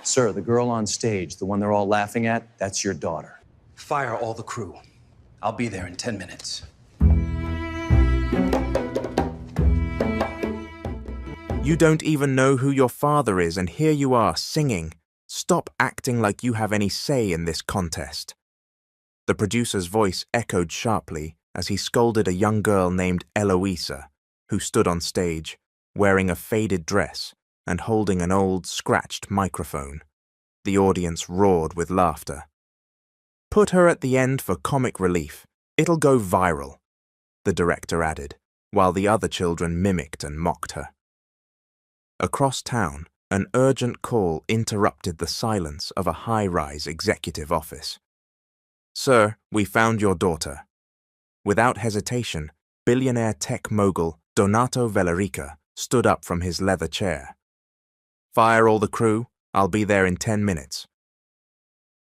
Sir, the girl on stage, the one they're all laughing at, that's your daughter. Fire all the crew. I'll be there in 10 minutes. You don't even know who your father is, and here you are singing. Stop acting like you have any say in this contest. The producer's voice echoed sharply as he scolded a young girl named Eloisa, who stood on stage, wearing a faded dress and holding an old, scratched microphone. The audience roared with laughter. Put her at the end for comic relief. It'll go viral, the director added, while the other children mimicked and mocked her. Across town, an urgent call interrupted the silence of a high-rise executive office. Sir, we found your daughter. Without hesitation, billionaire tech mogul Donato Vellarica stood up from his leather chair. Fire all the crew. I'll be there in 10 minutes.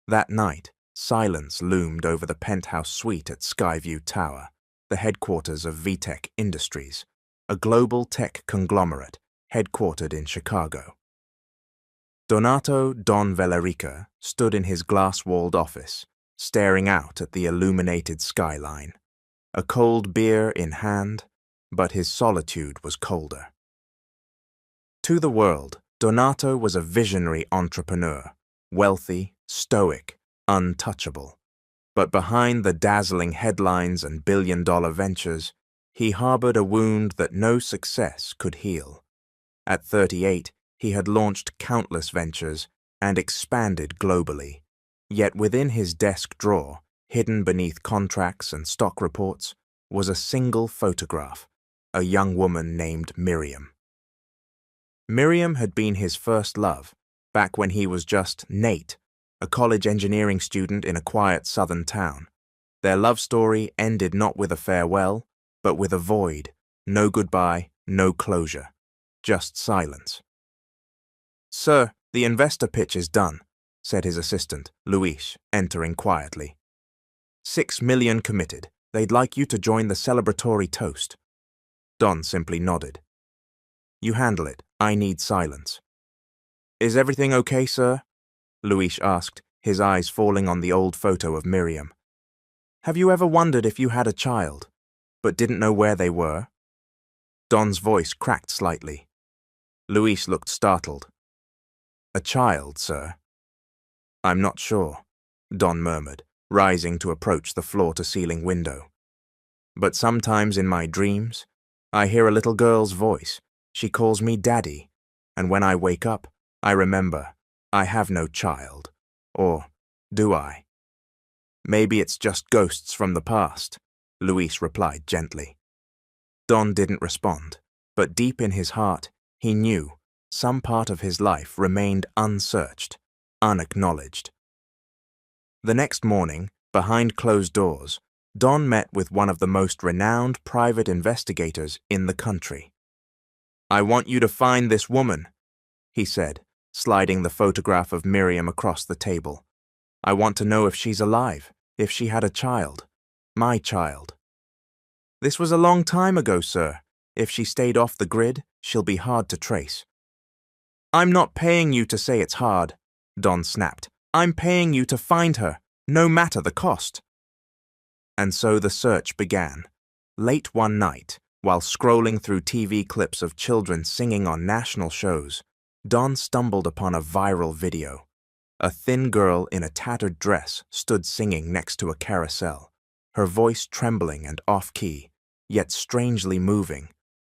That night, silence loomed over the penthouse suite at Skyview Tower, the headquarters of VTech Industries, a global tech conglomerate headquartered in Chicago. Donato Don Vellarica stood in his glass-walled office, staring out at the illuminated skyline, a cold beer in hand, but his solitude was colder. To the world, Donato was a visionary entrepreneur, wealthy, stoic, untouchable. But behind the dazzling headlines and billion-dollar ventures, he harbored a wound that no success could heal. At 38, he had launched countless ventures and expanded globally. Yet within his desk drawer, hidden beneath contracts and stock reports, was a single photograph, a young woman named Miriam. Miriam had been his first love, back when he was just Nate, a college engineering student in a quiet southern town. Their love story ended not with a farewell, but with a void, no goodbye, no closure, just silence. Sir, the investor pitch is done, said his assistant, Luis, entering quietly. 6 million committed. They'd like you to join the celebratory toast. Don simply nodded. You handle it. I need silence. Is everything okay, sir? Luis asked, his eyes falling on the old photo of Miriam. Have you ever wondered if you had a child, but didn't know where they were? Don's voice cracked slightly. Luis looked startled. A child, sir? I'm not sure, Don murmured, rising to approach the floor-to-ceiling window. But sometimes in my dreams, I hear a little girl's voice. She calls me Daddy, and when I wake up, I remember I have no child. Or do I? Maybe it's just ghosts from the past, Luis replied gently. Don didn't respond, but deep in his heart, he knew some part of his life remained unsearched, unacknowledged. The next morning, behind closed doors, Don met with one of the most renowned private investigators in the country. I want you to find this woman, he said, sliding the photograph of Miriam across the table. I want to know if she's alive, if she had a child, my child. This was a long time ago, sir. If she stayed off the grid, she'll be hard to trace. I'm not paying you to say it's hard, Don snapped. I'm paying you to find her, no matter the cost. And so the search began. Late one night, while scrolling through TV clips of children singing on national shows, Don stumbled upon a viral video. A thin girl in a tattered dress stood singing next to a carousel, her voice trembling and off-key, yet strangely moving.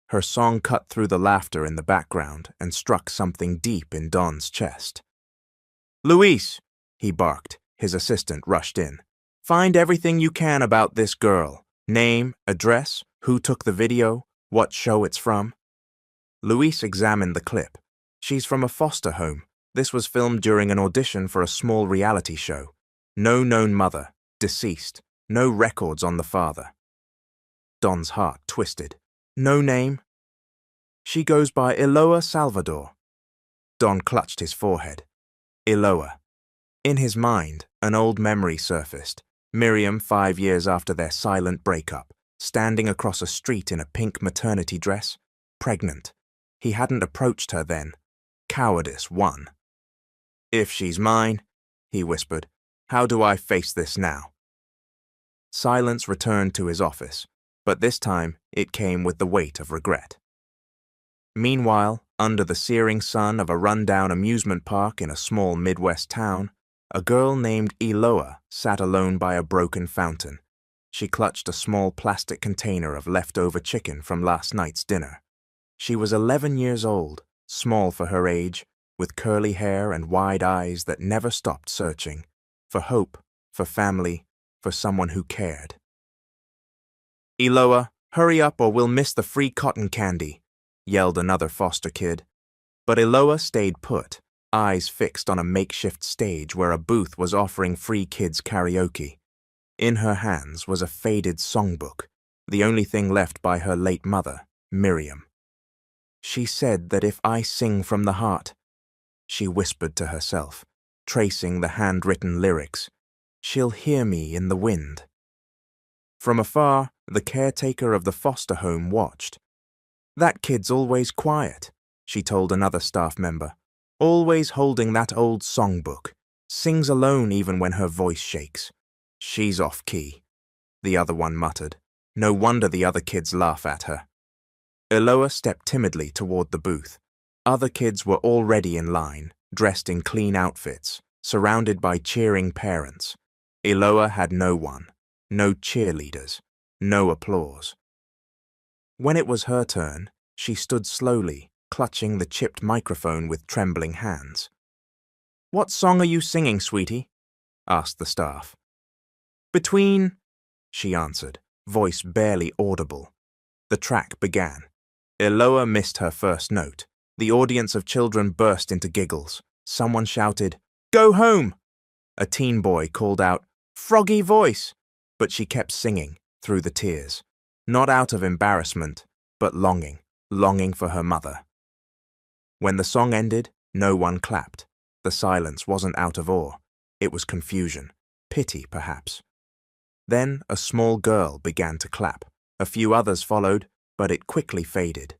Her song cut through the laughter in the background and struck something deep in Don's chest. Luis, he barked. His assistant rushed in. Find everything you can about this girl. Name, address, who took the video, what show it's from. Luis examined the clip. She's from a foster home. This was filmed during an audition for a small reality show. No known mother, deceased, no records on the father. Don's heart twisted. No name? She goes by Eloa Salvador. Don clutched his forehead. Eloa. In his mind, an old memory surfaced. Miriam 5 years after their silent breakup, standing across a street in a pink maternity dress, pregnant. He hadn't approached her then. Cowardice won. If she's mine, he whispered, how do I face this now? Silence returned to his office, but this time it came with the weight of regret. Meanwhile, under the searing sun of a rundown amusement park in a small Midwest town, a girl named Eloa sat alone by a broken fountain. She clutched a small plastic container of leftover chicken from last night's dinner. She was 11 years old, small for her age, with curly hair and wide eyes that never stopped searching for hope, for family, for someone who cared. Eloa, hurry up or we'll miss the free cotton candy, yelled another foster kid. But Eloa stayed put, eyes fixed on a makeshift stage where a booth was offering free kids karaoke. In her hands was a faded songbook, the only thing left by her late mother, Miriam. She said that if I sing from the heart, she whispered to herself, tracing the handwritten lyrics, she'll hear me in the wind. From afar, the caretaker of the foster home watched. That kid's always quiet, she told another staff member, always holding that old songbook, sings alone even when her voice shakes. She's off key, the other one muttered. No wonder the other kids laugh at her. Eloa stepped timidly toward the booth. Other kids were already in line, dressed in clean outfits, surrounded by cheering parents. Eloa had no one, no cheerleaders, no applause. When it was her turn, she stood slowly, clutching the chipped microphone with trembling hands. What song are you singing, sweetie? Asked the staff. Between, she answered, voice barely audible. The track began. Eloa missed her first note. The audience of children burst into giggles. Someone shouted, Go home! A teen boy called out, Froggy voice! But she kept singing, through the tears. Not out of embarrassment, but longing for her mother. When the song ended, no one clapped. The silence wasn't out of awe. It was confusion, pity perhaps. Then a small girl began to clap. A few others followed, but it quickly faded.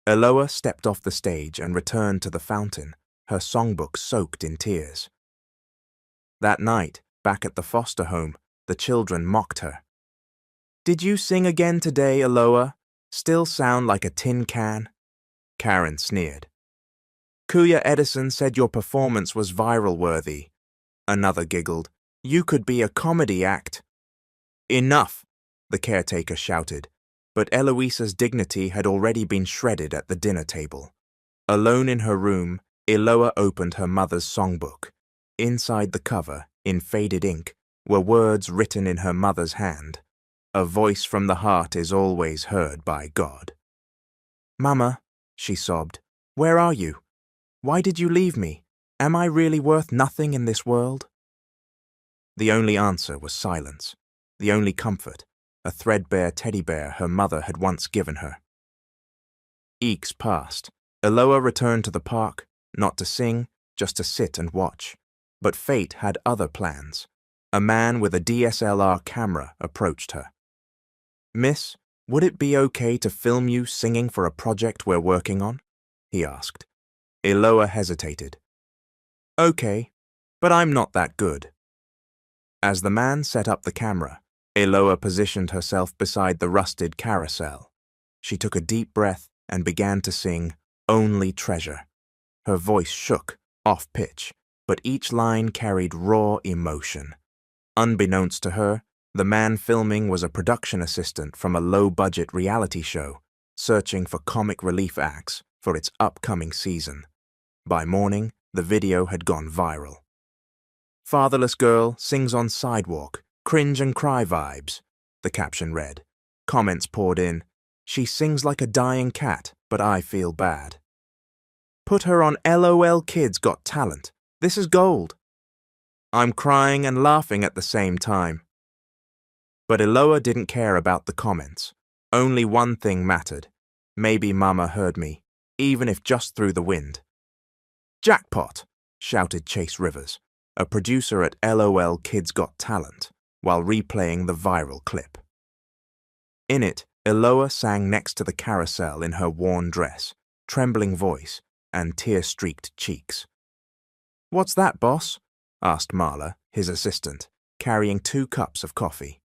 Eloa stepped off the stage and returned to the fountain, her songbook soaked in tears. That night, back at the foster home, the children mocked her. Did you sing again today, Eloa? Still sound like a tin can? Karen sneered. Kuya Edison said your performance was viral-worthy. Another giggled. You could be a comedy act. Enough, the caretaker shouted, but Eloisa's dignity had already been shredded at the dinner table. Alone in her room, Eloa opened her mother's songbook. Inside the cover, in faded ink, were words written in her mother's hand. A voice from the heart is always heard by God. Mama, she sobbed, where are you? Why did you leave me? Am I really worth nothing in this world? The only answer was silence. The only comfort, a threadbare teddy bear her mother had once given her. Eeks passed. Eloa returned to the park, not to sing, just to sit and watch. But fate had other plans. A man with a DSLR camera approached her. Miss, would it be okay to film you singing for a project we're working on? He asked. Eloa hesitated. Okay, but I'm not that good. As the man set up the camera, Eloa positioned herself beside the rusted carousel. She took a deep breath and began to sing Only Treasure. Her voice shook, off-pitch, but each line carried raw emotion. Unbeknownst to her, the man filming was a production assistant from a low-budget reality show, searching for comic relief acts for its upcoming season. By morning, the video had gone viral. Fatherless girl sings on sidewalk, cringe and cry vibes, the caption read. Comments poured in. She sings like a dying cat, but I feel bad. Put her on LOL Kids Got Talent. This is gold. I'm crying and laughing at the same time. But Eloa didn't care about the comments. Only one thing mattered. Maybe Mama heard me, even if just through the wind. Jackpot, shouted Chase Rivers, a producer at LOL Kids Got Talent, while replaying the viral clip. In it, Eloa sang next to the carousel in her worn dress, trembling voice, and tear-streaked cheeks. What's that, boss? Asked Marla, his assistant, carrying 2 cups of coffee.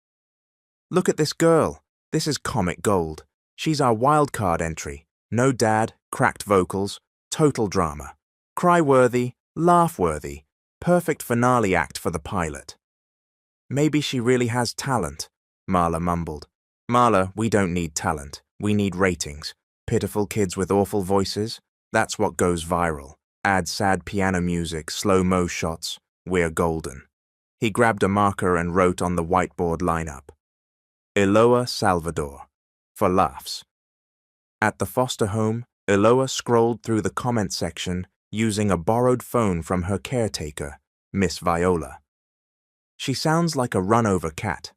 Look at this girl. This is comic gold. She's our wildcard entry. No dad, cracked vocals, total drama. Cry-worthy, laugh-worthy. Perfect finale act for the pilot. Maybe she really has talent, Marla mumbled. Marla, we don't need talent. We need ratings. Pitiful kids with awful voices. That's what goes viral. Add sad piano music, slow-mo shots. We're golden. He grabbed a marker and wrote on the whiteboard lineup. Eloa Salvador. For laughs. At the foster home, Eloa scrolled through the comment section using a borrowed phone from her caretaker, Miss Viola. She sounds like a run-over cat.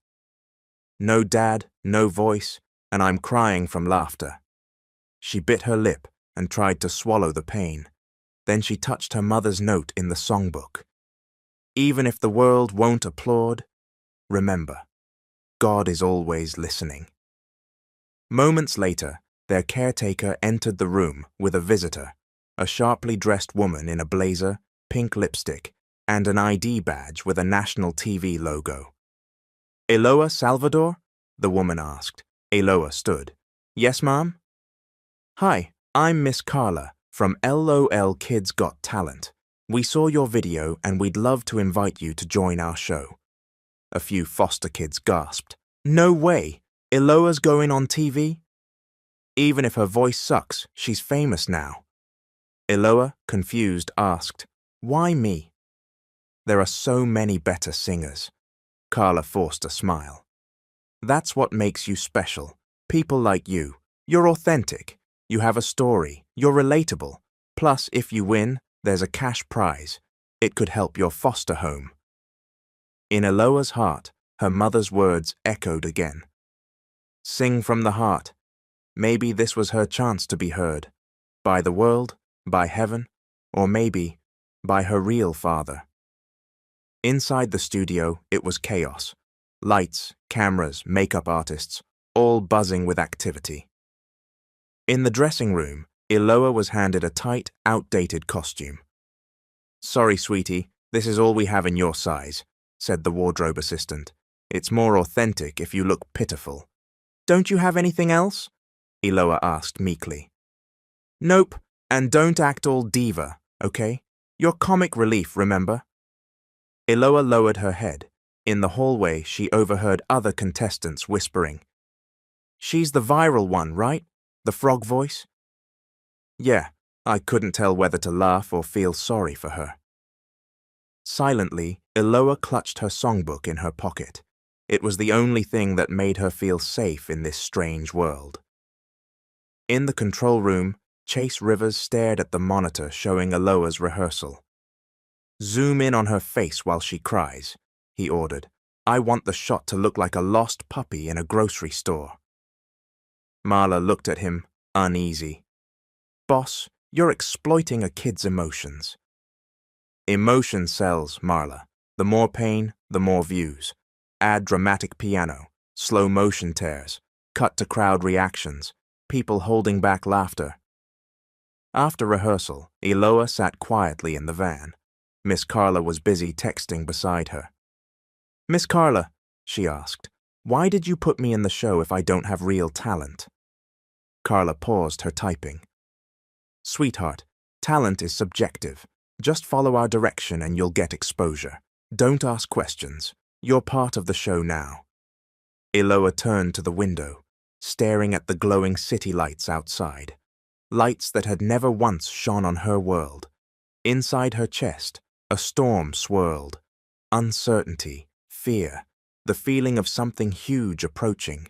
No dad, no voice, and I'm crying from laughter. She bit her lip and tried to swallow the pain. Then she touched her mother's note in the songbook. Even if the world won't applaud, remember, God is always listening. Moments later, their caretaker entered the room with a visitor, a sharply dressed woman in a blazer, pink lipstick, and an ID badge with a national TV logo. Eloa Salvador? The woman asked. Eloa stood. Yes, ma'am? Hi, I'm Miss Carla from LOL Kids Got Talent. We saw your video and we'd love to invite you to join our show. A few foster kids gasped. No way! Eloa's going on TV? Even if her voice sucks, she's famous now. Eloa, confused, asked, Why me? There are so many better singers. Carla forced a smile. That's what makes you special. People like you. You're authentic. You have a story. You're relatable. Plus, if you win, there's a cash prize. It could help your foster home. In Eloa's heart, her mother's words echoed again. Sing from the heart. Maybe this was her chance to be heard. By the world, by heaven, or maybe by her real father. Inside the studio, it was chaos. Lights, cameras, makeup artists, all buzzing with activity. In the dressing room, Eloa was handed a tight, outdated costume. Sorry, sweetie, this is all we have in your size, said the wardrobe assistant. It's more authentic if you look pitiful. Don't you have anything else? Eloa asked meekly. Nope, and don't act all diva, okay? You're comic relief, remember? Eloa lowered her head. In the hallway, she overheard other contestants whispering. She's the viral one, right? The frog voice? Yeah, I couldn't tell whether to laugh or feel sorry for her. Silently, Eloa clutched her songbook in her pocket. It was the only thing that made her feel safe in this strange world. In the control room, Chase Rivers stared at the monitor showing Eloa's rehearsal. Zoom in on her face while she cries, he ordered. I want the shot to look like a lost puppy in a grocery store. Marla looked at him, uneasy. Boss, you're exploiting a kid's emotions. Emotion sells, Marla. The more pain, the more views. Add dramatic piano, slow motion tears, cut to crowd reactions, people holding back laughter. After rehearsal, Eloa sat quietly in the van. Miss Carla was busy texting beside her. Miss Carla, she asked, why did you put me in the show if I don't have real talent? Carla paused her typing. Sweetheart, talent is subjective. Just follow our direction and you'll get exposure. Don't ask questions. You're part of the show now. Eloa turned to the window, staring at the glowing city lights outside. Lights that had never once shone on her world. Inside her chest, a storm swirled. Uncertainty, fear, the feeling of something huge approaching.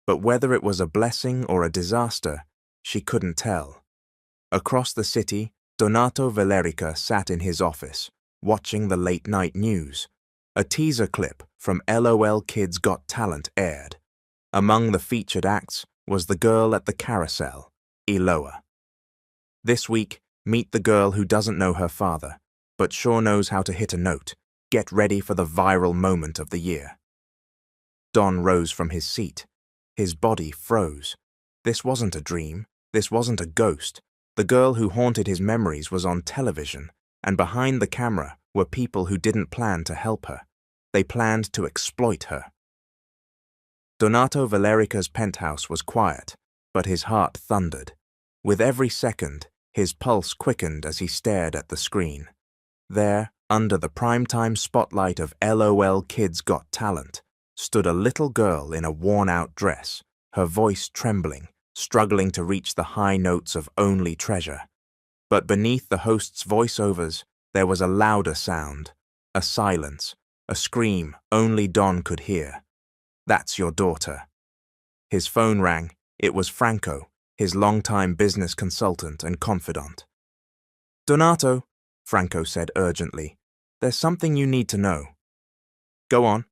But whether it was a blessing or a disaster, she couldn't tell. Across the city, Donato Valerica sat in his office, watching the late-night news. A teaser clip from LOL Kids Got Talent aired. Among the featured acts was the girl at the carousel, Eloa. This week, meet the girl who doesn't know her father, but sure knows how to hit a note. Get ready for the viral moment of the year. Don rose from his seat. His body froze. This wasn't a dream. This wasn't a ghost. The girl who haunted his memories was on television, and behind the camera were people who didn't plan to help her. They planned to exploit her. Donato Valerica's penthouse was quiet, but his heart thundered. With every second, his pulse quickened as he stared at the screen. There, under the primetime spotlight of LOL Kids Got Talent, stood a little girl in a worn-out dress, her voice trembling, struggling to reach the high notes of Only Treasure. But beneath the host's voiceovers, there was a louder sound, a silence, a scream only Don could hear. "That's your daughter." His phone rang. It was Franco, his longtime business consultant and confidant. "Donato," Franco said urgently, "there's something you need to know." "Go on."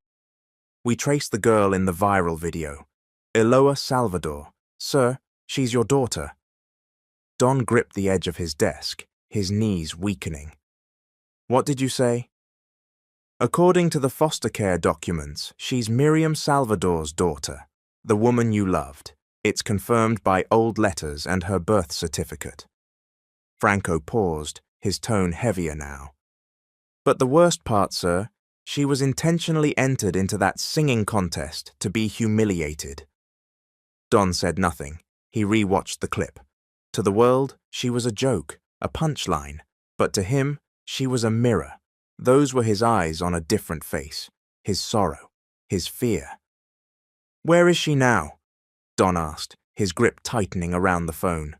"We traced the girl in the viral video. Eloa Salvador. Sir, she's your daughter." Don gripped the edge of his desk, his knees weakening. "What did you say?" "According to the foster care documents, she's Miriam Salvador's daughter, the woman you loved. It's confirmed by old letters and her birth certificate." Franco paused, his tone heavier now. "But the worst part, sir, she was intentionally entered into that singing contest to be humiliated." Don said nothing. He re-watched the clip. To the world, she was a joke, a punchline, but to him, she was a mirror. Those were his eyes on a different face, his sorrow, his fear. "Where is she now?" Don asked, his grip tightening around the phone.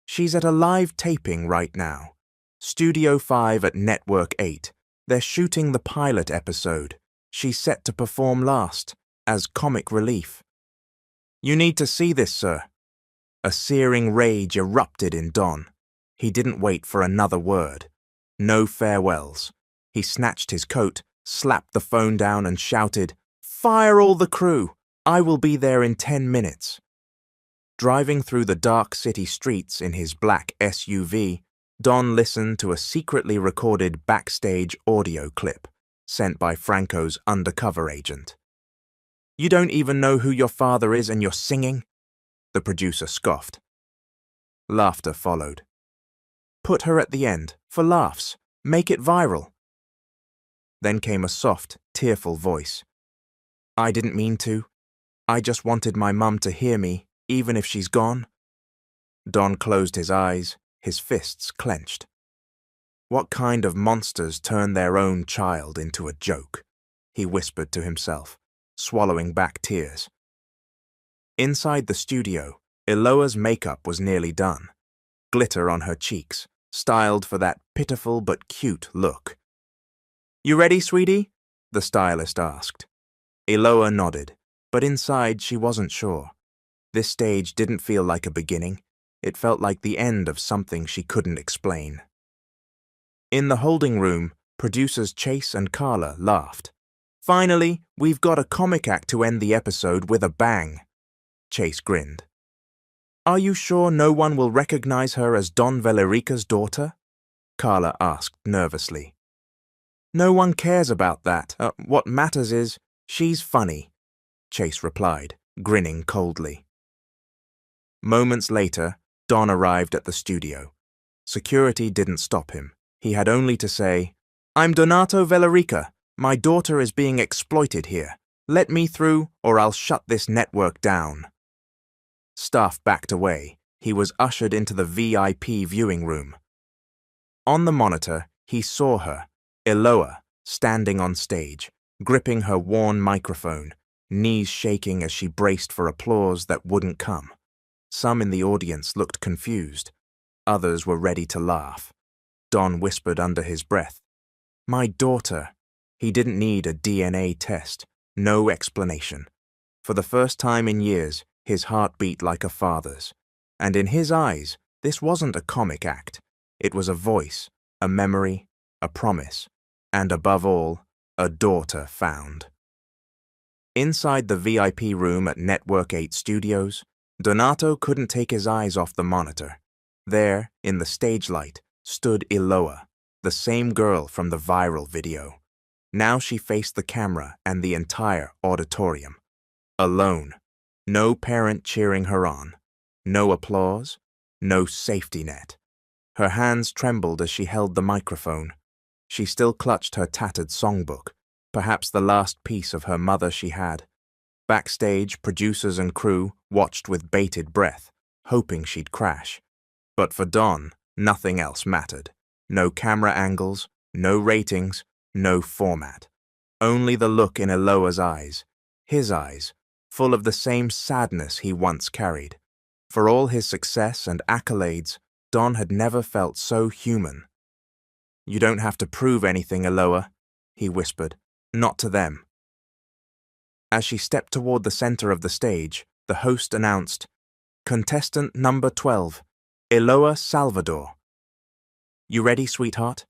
"She's at a live taping right now. Studio 5 at Network 8. They're shooting the pilot episode. She's set to perform last, as comic relief." "You need to see this, sir." A searing rage erupted in Don. He didn't wait for another word. No farewells. He snatched his coat, slapped the phone down and shouted, "Fire all the crew! I will be there in 10 minutes. Driving through the dark city streets in his black SUV, Don listened to a secretly recorded backstage audio clip sent by Franco's undercover agent. "You don't even know who your father is and you're singing?" the producer scoffed. Laughter followed. "Put her at the end, for laughs. Make it viral." Then came a soft, tearful voice. "I didn't mean to. I just wanted my mum to hear me, even if she's gone." Don closed his eyes, his fists clenched. What kind of monsters turn their own child into a joke? He whispered to himself, swallowing back tears. Inside the studio, Eloa's makeup was nearly done. Glitter on her cheeks, styled for that pitiful but cute look. "You ready, sweetie?" the stylist asked. Eloa nodded, but inside she wasn't sure. This stage didn't feel like a beginning. It felt like the end of something she couldn't explain. In the holding room, producers Chase and Carla laughed. "Finally, we've got a comic act to end the episode with a bang." Chase grinned. "Are you sure no one will recognize her as Don Valerica's daughter?" Carla asked nervously. "No one cares about that. What matters is, she's funny," Chase replied, grinning coldly. Moments later, Don arrived at the studio. Security didn't stop him. He had only to say, "I'm Donato Valerica. My daughter is being exploited here. Let me through, or I'll shut this network down." Staff backed away. He was ushered into the VIP viewing room. On the monitor, he saw her, Eloa, standing on stage, gripping her worn microphone, knees shaking as she braced for applause that wouldn't come. Some in the audience looked confused. Others were ready to laugh. Don whispered under his breath, "My daughter." He didn't need a DNA test, no explanation. For the first time in years, his heart beat like a father's. And in his eyes, this wasn't a comic act. It was a voice, a memory, a promise, and above all, a daughter found. Inside the VIP room at Network 8 Studios, Donato couldn't take his eyes off the monitor. There, in the stage light, stood Eloa, the same girl from the viral video. Now she faced the camera and the entire auditorium. Alone. No parent cheering her on. No applause. No safety net. Her hands trembled as she held the microphone. She still clutched her tattered songbook, perhaps the last piece of her mother she had. Backstage, producers and crew watched with bated breath, hoping she'd crash. But for Don, nothing else mattered. No camera angles, no ratings, no format. Only the look in Eloa's eyes, his eyes, full of the same sadness he once carried. For all his success and accolades, Don had never felt so human. "You don't have to prove anything, Eloa," he whispered. "Not to them." As she stepped toward the center of the stage, the host announced, "Contestant number 12, Eloa Salvador." "You ready, sweetheart?"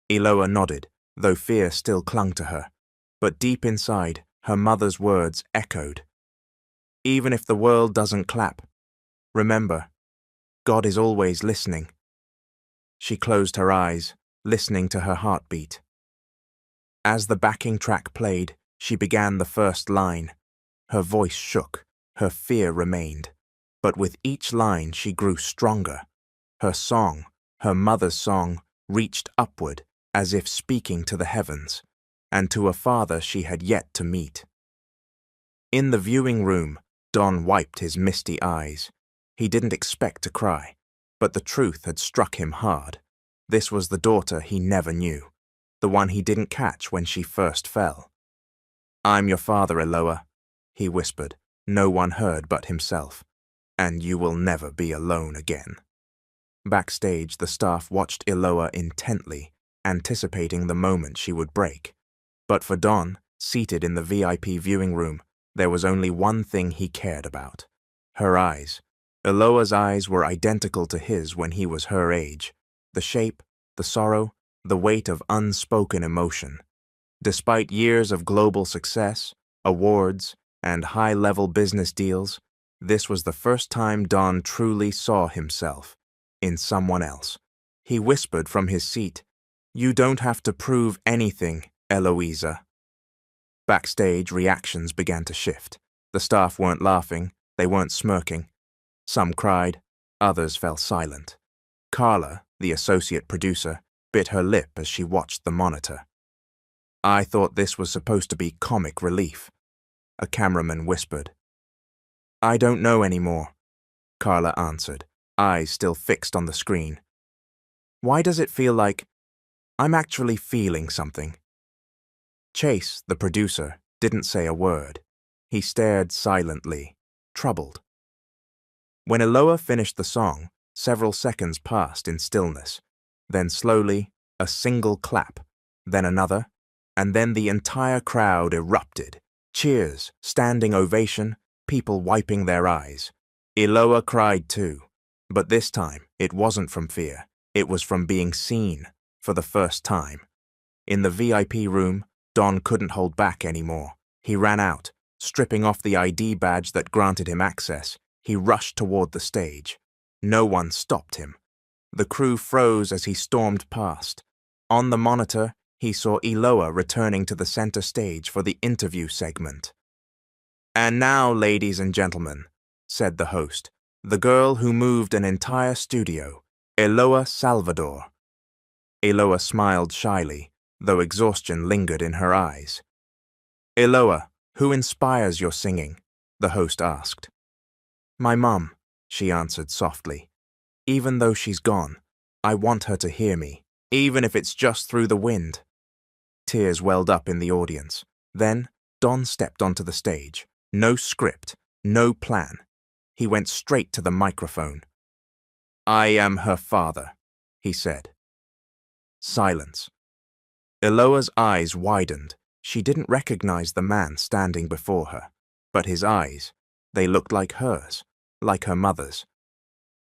Eloa nodded, though fear still clung to her. But deep inside, her mother's words echoed. "Even if the world doesn't clap, remember, God is always listening." She closed her eyes, listening to her heartbeat. As the backing track played, she began the first line. Her voice shook, her fear remained. But with each line she grew stronger. Her song, her mother's song, reached upward as if speaking to the heavens, and to a father she had yet to meet. In the viewing room, Don wiped his misty eyes. He didn't expect to cry, but the truth had struck him hard. This was the daughter he never knew, the one he didn't catch when she first fell. "I'm your father, Eloa," he whispered. No one heard but himself. "And you will never be alone again." Backstage, the staff watched Eloa intently, anticipating the moment she would break. But for Don, seated in the VIP viewing room, there was only one thing he cared about: her eyes. Eloa's eyes were identical to his when he was her age. The shape, the sorrow, the weight of unspoken emotion. Despite years of global success, awards, and high-level business deals, this was the first time Don truly saw himself in someone else. He whispered from his seat, "You don't have to prove anything, Eloisa." Backstage, reactions began to shift. The staff weren't laughing, they weren't smirking. Some cried, others fell silent. Carla, the associate producer, bit her lip as she watched the monitor. "I thought this was supposed to be comic relief," a cameraman whispered. "I don't know anymore," Carla answered, eyes still fixed on the screen. "Why does it feel like I'm actually feeling something?" Chase, the producer, didn't say a word. He stared silently, troubled. When Eloa finished the song, several seconds passed in stillness. Then slowly, a single clap, then another, and then the entire crowd erupted. Cheers, standing ovation, people wiping their eyes. Eloa cried too, but this time it wasn't from fear. It was from being seen for the first time. In the VIP room, Don couldn't hold back anymore. He ran out, stripping off the ID badge that granted him access. He rushed toward the stage. No one stopped him. The crew froze as he stormed past. On the monitor, he saw Eloa returning to the center stage for the interview segment. "And now, ladies and gentlemen," said the host, "the girl who moved an entire studio, Eloa Salvador." Eloa smiled shyly, though exhaustion lingered in her eyes. "Eloa, who inspires your singing?" the host asked. "My mum," she answered softly. "Even though she's gone, I want her to hear me, even if it's just through the wind." Tears welled up in the audience. Then, Don stepped onto the stage. No script, no plan. He went straight to the microphone. "I am her father," he said. Silence. Eloa's eyes widened. She didn't recognize the man standing before her. But his eyes, they looked like hers, like her mother's.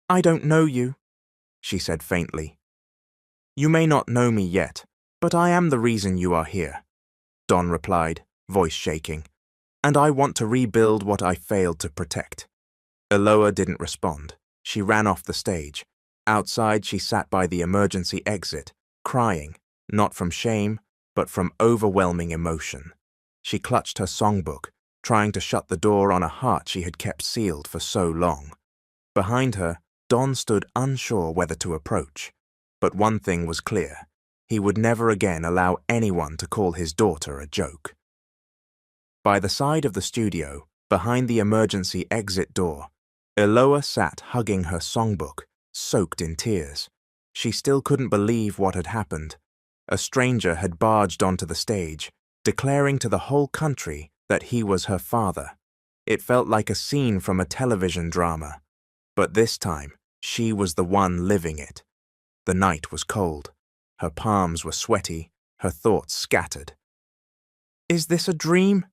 "I don't know you," she said faintly. "You may not know me yet, but I am the reason you are here," Don replied, voice shaking. "And I want to rebuild what I failed to protect." Eloa didn't respond. She ran off the stage. Outside, she sat by the emergency exit, crying, not from shame, but from overwhelming emotion. She clutched her songbook, trying to shut the door on a heart she had kept sealed for so long. Behind her, Don stood unsure whether to approach. But one thing was clear. He would never again allow anyone to call his daughter a joke. By the side of the studio, behind the emergency exit door, Eloa sat hugging her songbook, soaked in tears. She still couldn't believe what had happened. A stranger had barged onto the stage, declaring to the whole country that he was her father. It felt like a scene from a television drama. But this time, she was the one living it. The night was cold. Her palms were sweaty, her thoughts scattered. "Is this a dream?"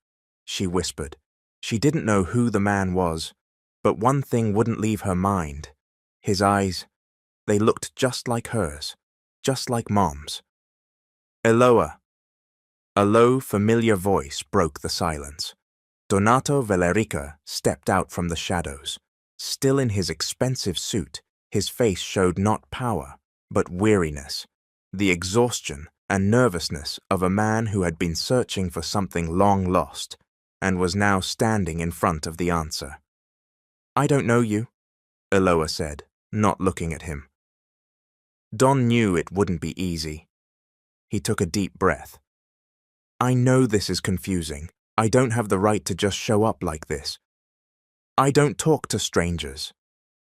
she whispered. She didn't know who the man was, but one thing wouldn't leave her mind. His eyes, they looked just like hers, just like Mom's. "Eloa." A low, familiar voice broke the silence. Donato Valerica stepped out from the shadows. Still in his expensive suit, his face showed not power, but weariness, the exhaustion and nervousness of a man who had been searching for something long lost, and was now standing in front of the answer. "I don't know you," Eloa said, not looking at him. Don knew it wouldn't be easy. He took a deep breath. "I know this is confusing. I don't have the right to just show up like this. I don't talk to strangers,"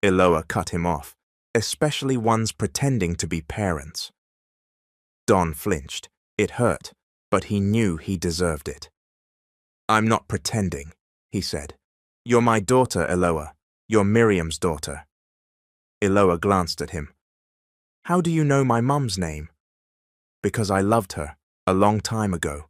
Eloa cut him off, "especially ones pretending to be parents." Don flinched. It hurt, but he knew he deserved it. "I'm not pretending," he said. "You're my daughter, Eloa. You're Miriam's daughter." Eloa glanced at him. "How do you know my mum's name?" "Because I loved her, a long time ago.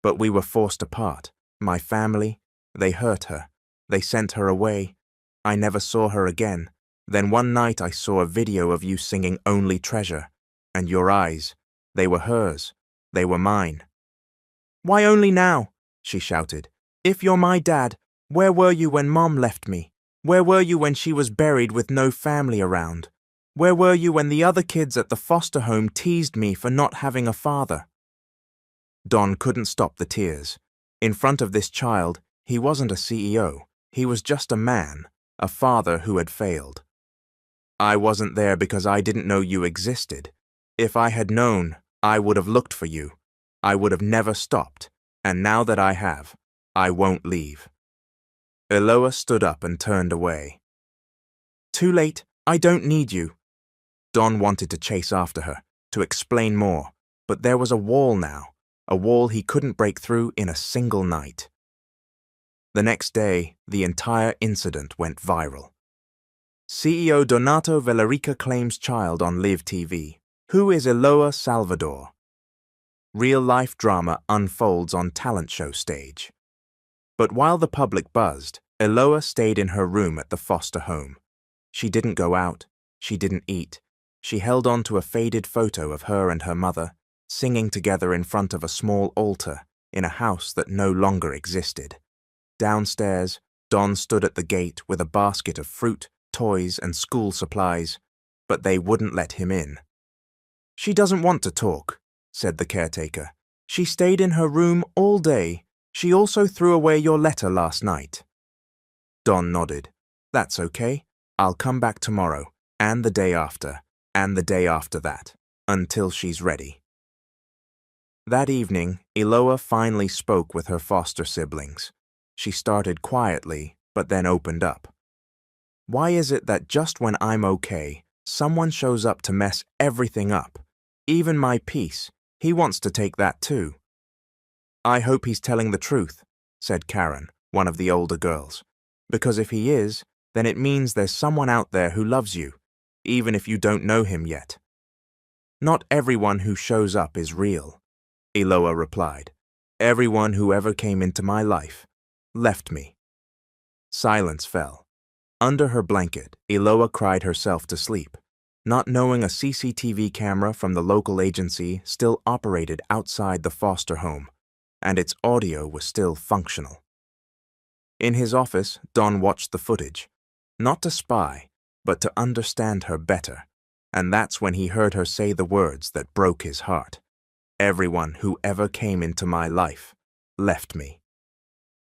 But we were forced apart. My family, they hurt her. They sent her away. I never saw her again. Then one night I saw a video of you singing Only Treasure. And your eyes, they were hers. They were mine." "Why only now?" she shouted. "If you're my dad, where were you when Mom left me? Where were you when she was buried with no family around? Where were you when the other kids at the foster home teased me for not having a father?" Don couldn't stop the tears. In front of this child, he wasn't a CEO. He was just a man, a father who had failed. "I wasn't there because I didn't know you existed. If I had known, I would have looked for you. I would have never stopped. And now that I have, I won't leave." Eloa stood up and turned away. "Too late. I don't need you." Don wanted to chase after her, to explain more, but there was a wall now, a wall he couldn't break through in a single night. The next day, the entire incident went viral. CEO Donato Valerica claims child on Live TV. Who is Eloa Salvador? Real-life drama unfolds on talent show stage. But while the public buzzed, Eloa stayed in her room at the foster home. She didn't go out. She didn't eat. She held on to a faded photo of her and her mother, singing together in front of a small altar in a house that no longer existed. Downstairs, Don stood at the gate with a basket of fruit, toys, and school supplies, but they wouldn't let him in. "She doesn't want to talk," said the caretaker. "She stayed in her room all day. She also threw away your letter last night." Don nodded. "That's okay. I'll come back tomorrow, and the day after, and the day after that, until she's ready." That evening, Eloa finally spoke with her foster siblings. She started quietly, but then opened up. "Why is it that just when I'm okay, someone shows up to mess everything up? Even my peace. He wants to take that too." "I hope he's telling the truth," said Karen, one of the older girls. "Because if he is, then it means there's someone out there who loves you, even if you don't know him yet." "Not everyone who shows up is real," Eloa replied. "Everyone who ever came into my life left me." Silence fell. Under her blanket, Eloa cried herself to sleep, not knowing a CCTV camera from the local agency still operated outside the foster home, and its audio was still functional. In his office, Don watched the footage, not to spy, but to understand her better, and that's when he heard her say the words that broke his heart. "Everyone who ever came into my life left me."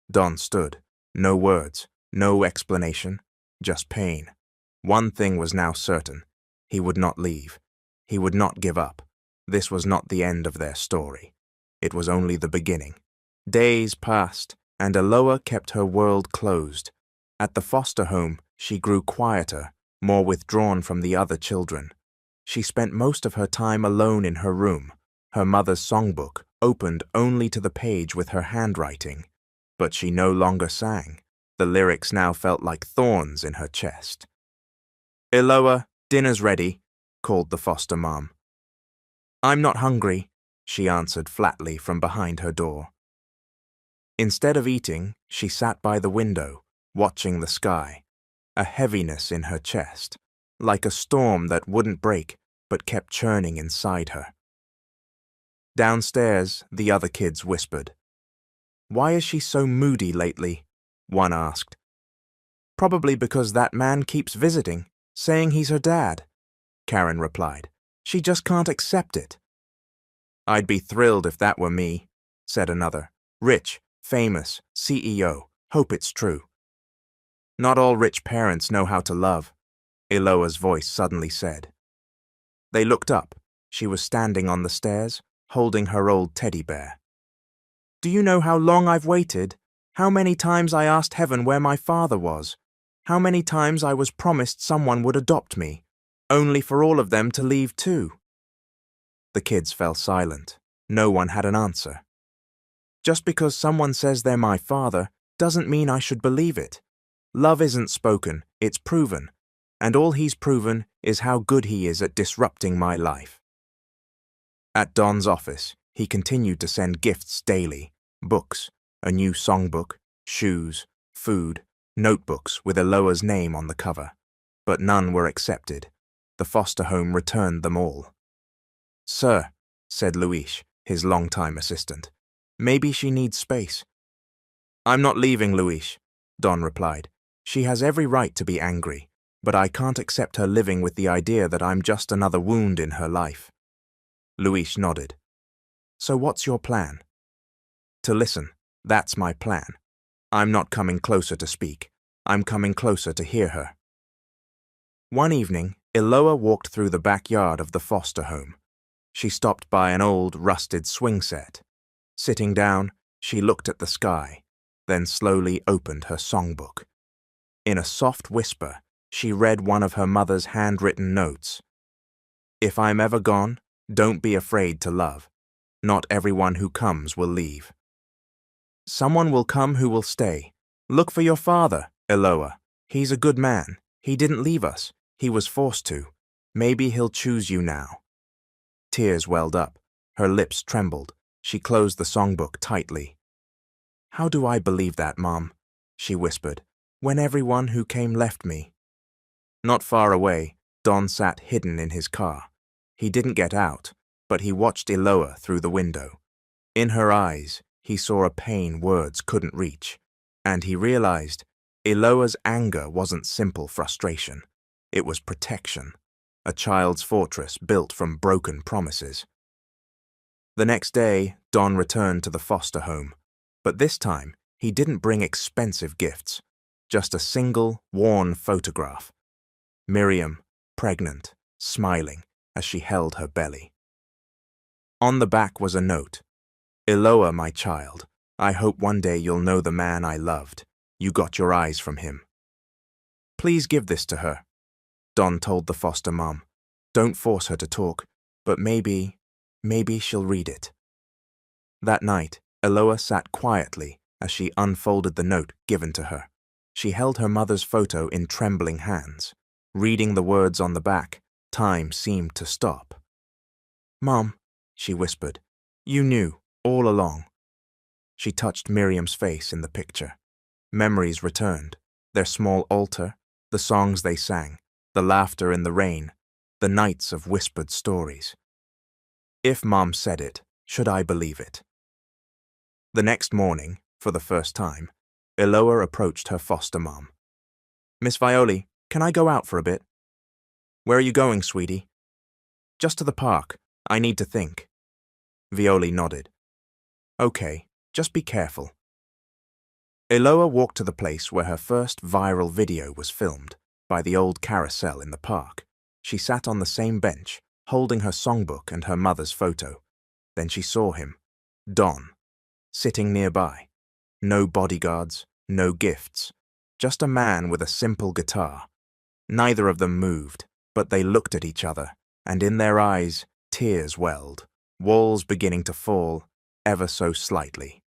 Don stood. No words, no explanation, just pain. One thing was now certain. He would not leave. He would not give up. This was not the end of their story. It was only the beginning. Days passed, and Eloa kept her world closed. At the foster home, she grew quieter, more withdrawn from the other children. She spent most of her time alone in her room, her mother's songbook opened only to the page with her handwriting. But she no longer sang. The lyrics now felt like thorns in her chest. "Eloa, dinner's ready," called the foster mom. "I'm not hungry," she answered flatly from behind her door. Instead of eating, she sat by the window, watching the sky, a heaviness in her chest, like a storm that wouldn't break but kept churning inside her. Downstairs, the other kids whispered. "Why is she so moody lately?" one asked. "Probably because that man keeps visiting, saying he's her dad," Karen replied. "She just can't accept it." "I'd be thrilled if that were me," said another. "Rich, famous, CEO, hope it's true." "Not all rich parents know how to love," Eloa's voice suddenly said. They looked up. She was standing on the stairs, holding her old teddy bear. "Do you know how long I've waited? How many times I asked heaven where my father was? How many times I was promised someone would adopt me, only for all of them to leave too?" The kids fell silent. No one had an answer. "Just because someone says they're my father doesn't mean I should believe it. Love isn't spoken, it's proven, and all he's proven is how good he is at disrupting my life." At Don's office, he continued to send gifts daily: books, a new songbook, shoes, food, notebooks with Eloa's name on the cover. But none were accepted. The foster home returned them all. "Sir," said Luis, his longtime assistant, "maybe she needs space." "I'm not leaving, Luis," Don replied. "She has every right to be angry, but I can't accept her living with the idea that I'm just another wound in her life." Luis nodded. "So what's your plan?" "To listen. That's my plan. I'm not coming closer to speak. I'm coming closer to hear her." One evening, Eloa walked through the backyard of the foster home. She stopped by an old, rusted swing set. Sitting down, she looked at the sky, then slowly opened her songbook. In a soft whisper, she read one of her mother's handwritten notes. "If I'm ever gone, don't be afraid to love. Not everyone who comes will leave. Someone will come who will stay. Look for your father, Eloa. He's a good man. He didn't leave us. He was forced to. Maybe he'll choose you now." Tears welled up. Her lips trembled. She closed the songbook tightly. "How do I believe that, Mom?" she whispered, "when everyone who came left me?" Not far away, Don sat hidden in his car. He didn't get out, but he watched Eloa through the window. In her eyes, he saw a pain words couldn't reach, and he realized Eloa's anger wasn't simple frustration. It was protection, a child's fortress built from broken promises. The next day, Don returned to the foster home, but this time he didn't bring expensive gifts, just a single, worn photograph. Miriam, pregnant, smiling as she held her belly. On the back was a note. "Eloa, my child, I hope one day you'll know the man I loved. You got your eyes from him." "Please give this to her," Don told the foster mom. "Don't force her to talk, but maybe she'll read it." That night, Eloa sat quietly as she unfolded the note given to her. She held her mother's photo in trembling hands. Reading the words on the back, time seemed to stop. "Mom," she whispered, "you knew, all along." She touched Miriam's face in the picture. Memories returned, their small altar, the songs they sang, the laughter in the rain, the nights of whispered stories. If Mom said it, should I believe it? The next morning, for the first time, Eloa approached her foster mom. "Miss Violi, can I go out for a bit?" "Where are you going, sweetie?" "Just to the park. I need to think." Violi nodded. "Okay, just be careful." Eloa walked to the place where her first viral video was filmed, by the old carousel in the park. She sat on the same bench, holding her songbook and her mother's photo. Then she saw him, Don, sitting nearby. No bodyguards, no gifts, just a man with a simple guitar. Neither of them moved, but they looked at each other, and in their eyes, tears welled, walls beginning to fall, ever so slightly.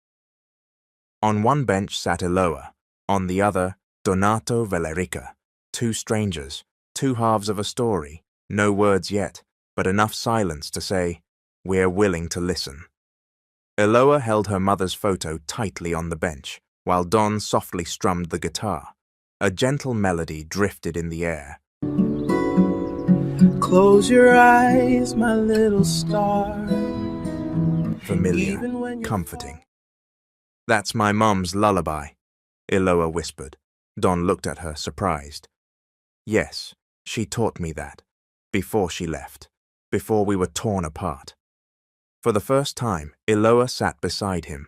On one bench sat Eloa, on the other, Donato Valerica, two strangers, two halves of a story, no words yet, but enough silence to say, "We're willing to listen." Eloa held her mother's photo tightly on the bench, while Don softly strummed the guitar. A gentle melody drifted in the air. Close your eyes, my little star. Familiar, comforting. "That's my mom's lullaby," Eloa whispered. Don looked at her, surprised. "Yes, she taught me that, before she left, before we were torn apart." For the first time, Eloa sat beside him.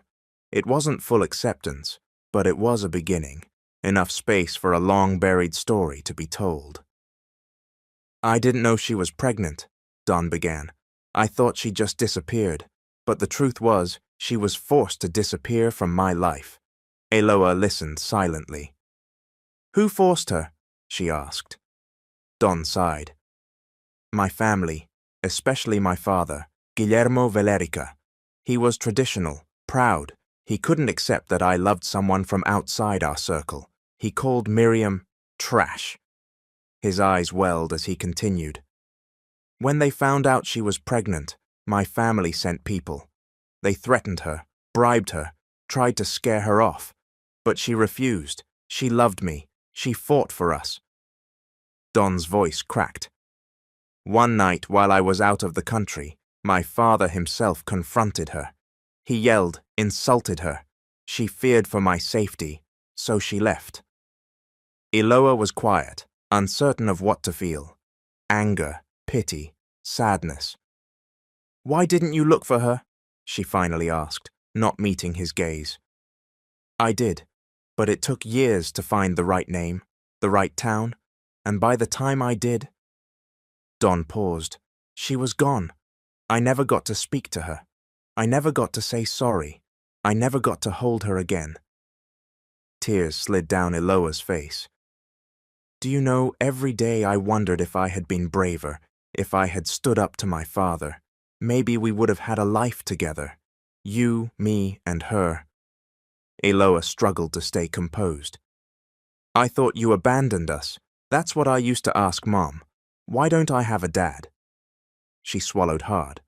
It wasn't full acceptance, but it was a beginning, enough space for a long-buried story to be told. "I didn't know she was pregnant," Don began. "I thought she just disappeared, but the truth was, she was forced to disappear from my life." Eloa listened silently. "Who forced her?" she asked. Don sighed. "My family, especially my father, Guillermo Valerica. He was traditional, proud. He couldn't accept that I loved someone from outside our circle. He called Miriam trash." His eyes welled as he continued. "When they found out she was pregnant, my family sent people. They threatened her, bribed her, tried to scare her off. But she refused. She loved me. She fought for us." Don's voice cracked. "One night while I was out of the country, my father himself confronted her. He yelled, insulted her. She feared for my safety, so she left." Eloa was quiet, uncertain of what to feel. Anger, pity, sadness. "Why didn't you look for her?" she finally asked, not meeting his gaze. "I did, but it took years to find the right name, the right town, and by the time I did..." Don paused. "She was gone. I never got to speak to her. I never got to say sorry. I never got to hold her again." Tears slid down Eloa's face. "Do you know, every day I wondered if I had been braver, if I had stood up to my father. Maybe we would have had a life together. You, me, and her." Eloa struggled to stay composed. "I thought you abandoned us. That's what I used to ask Mom. Why don't I have a dad?" She swallowed hard.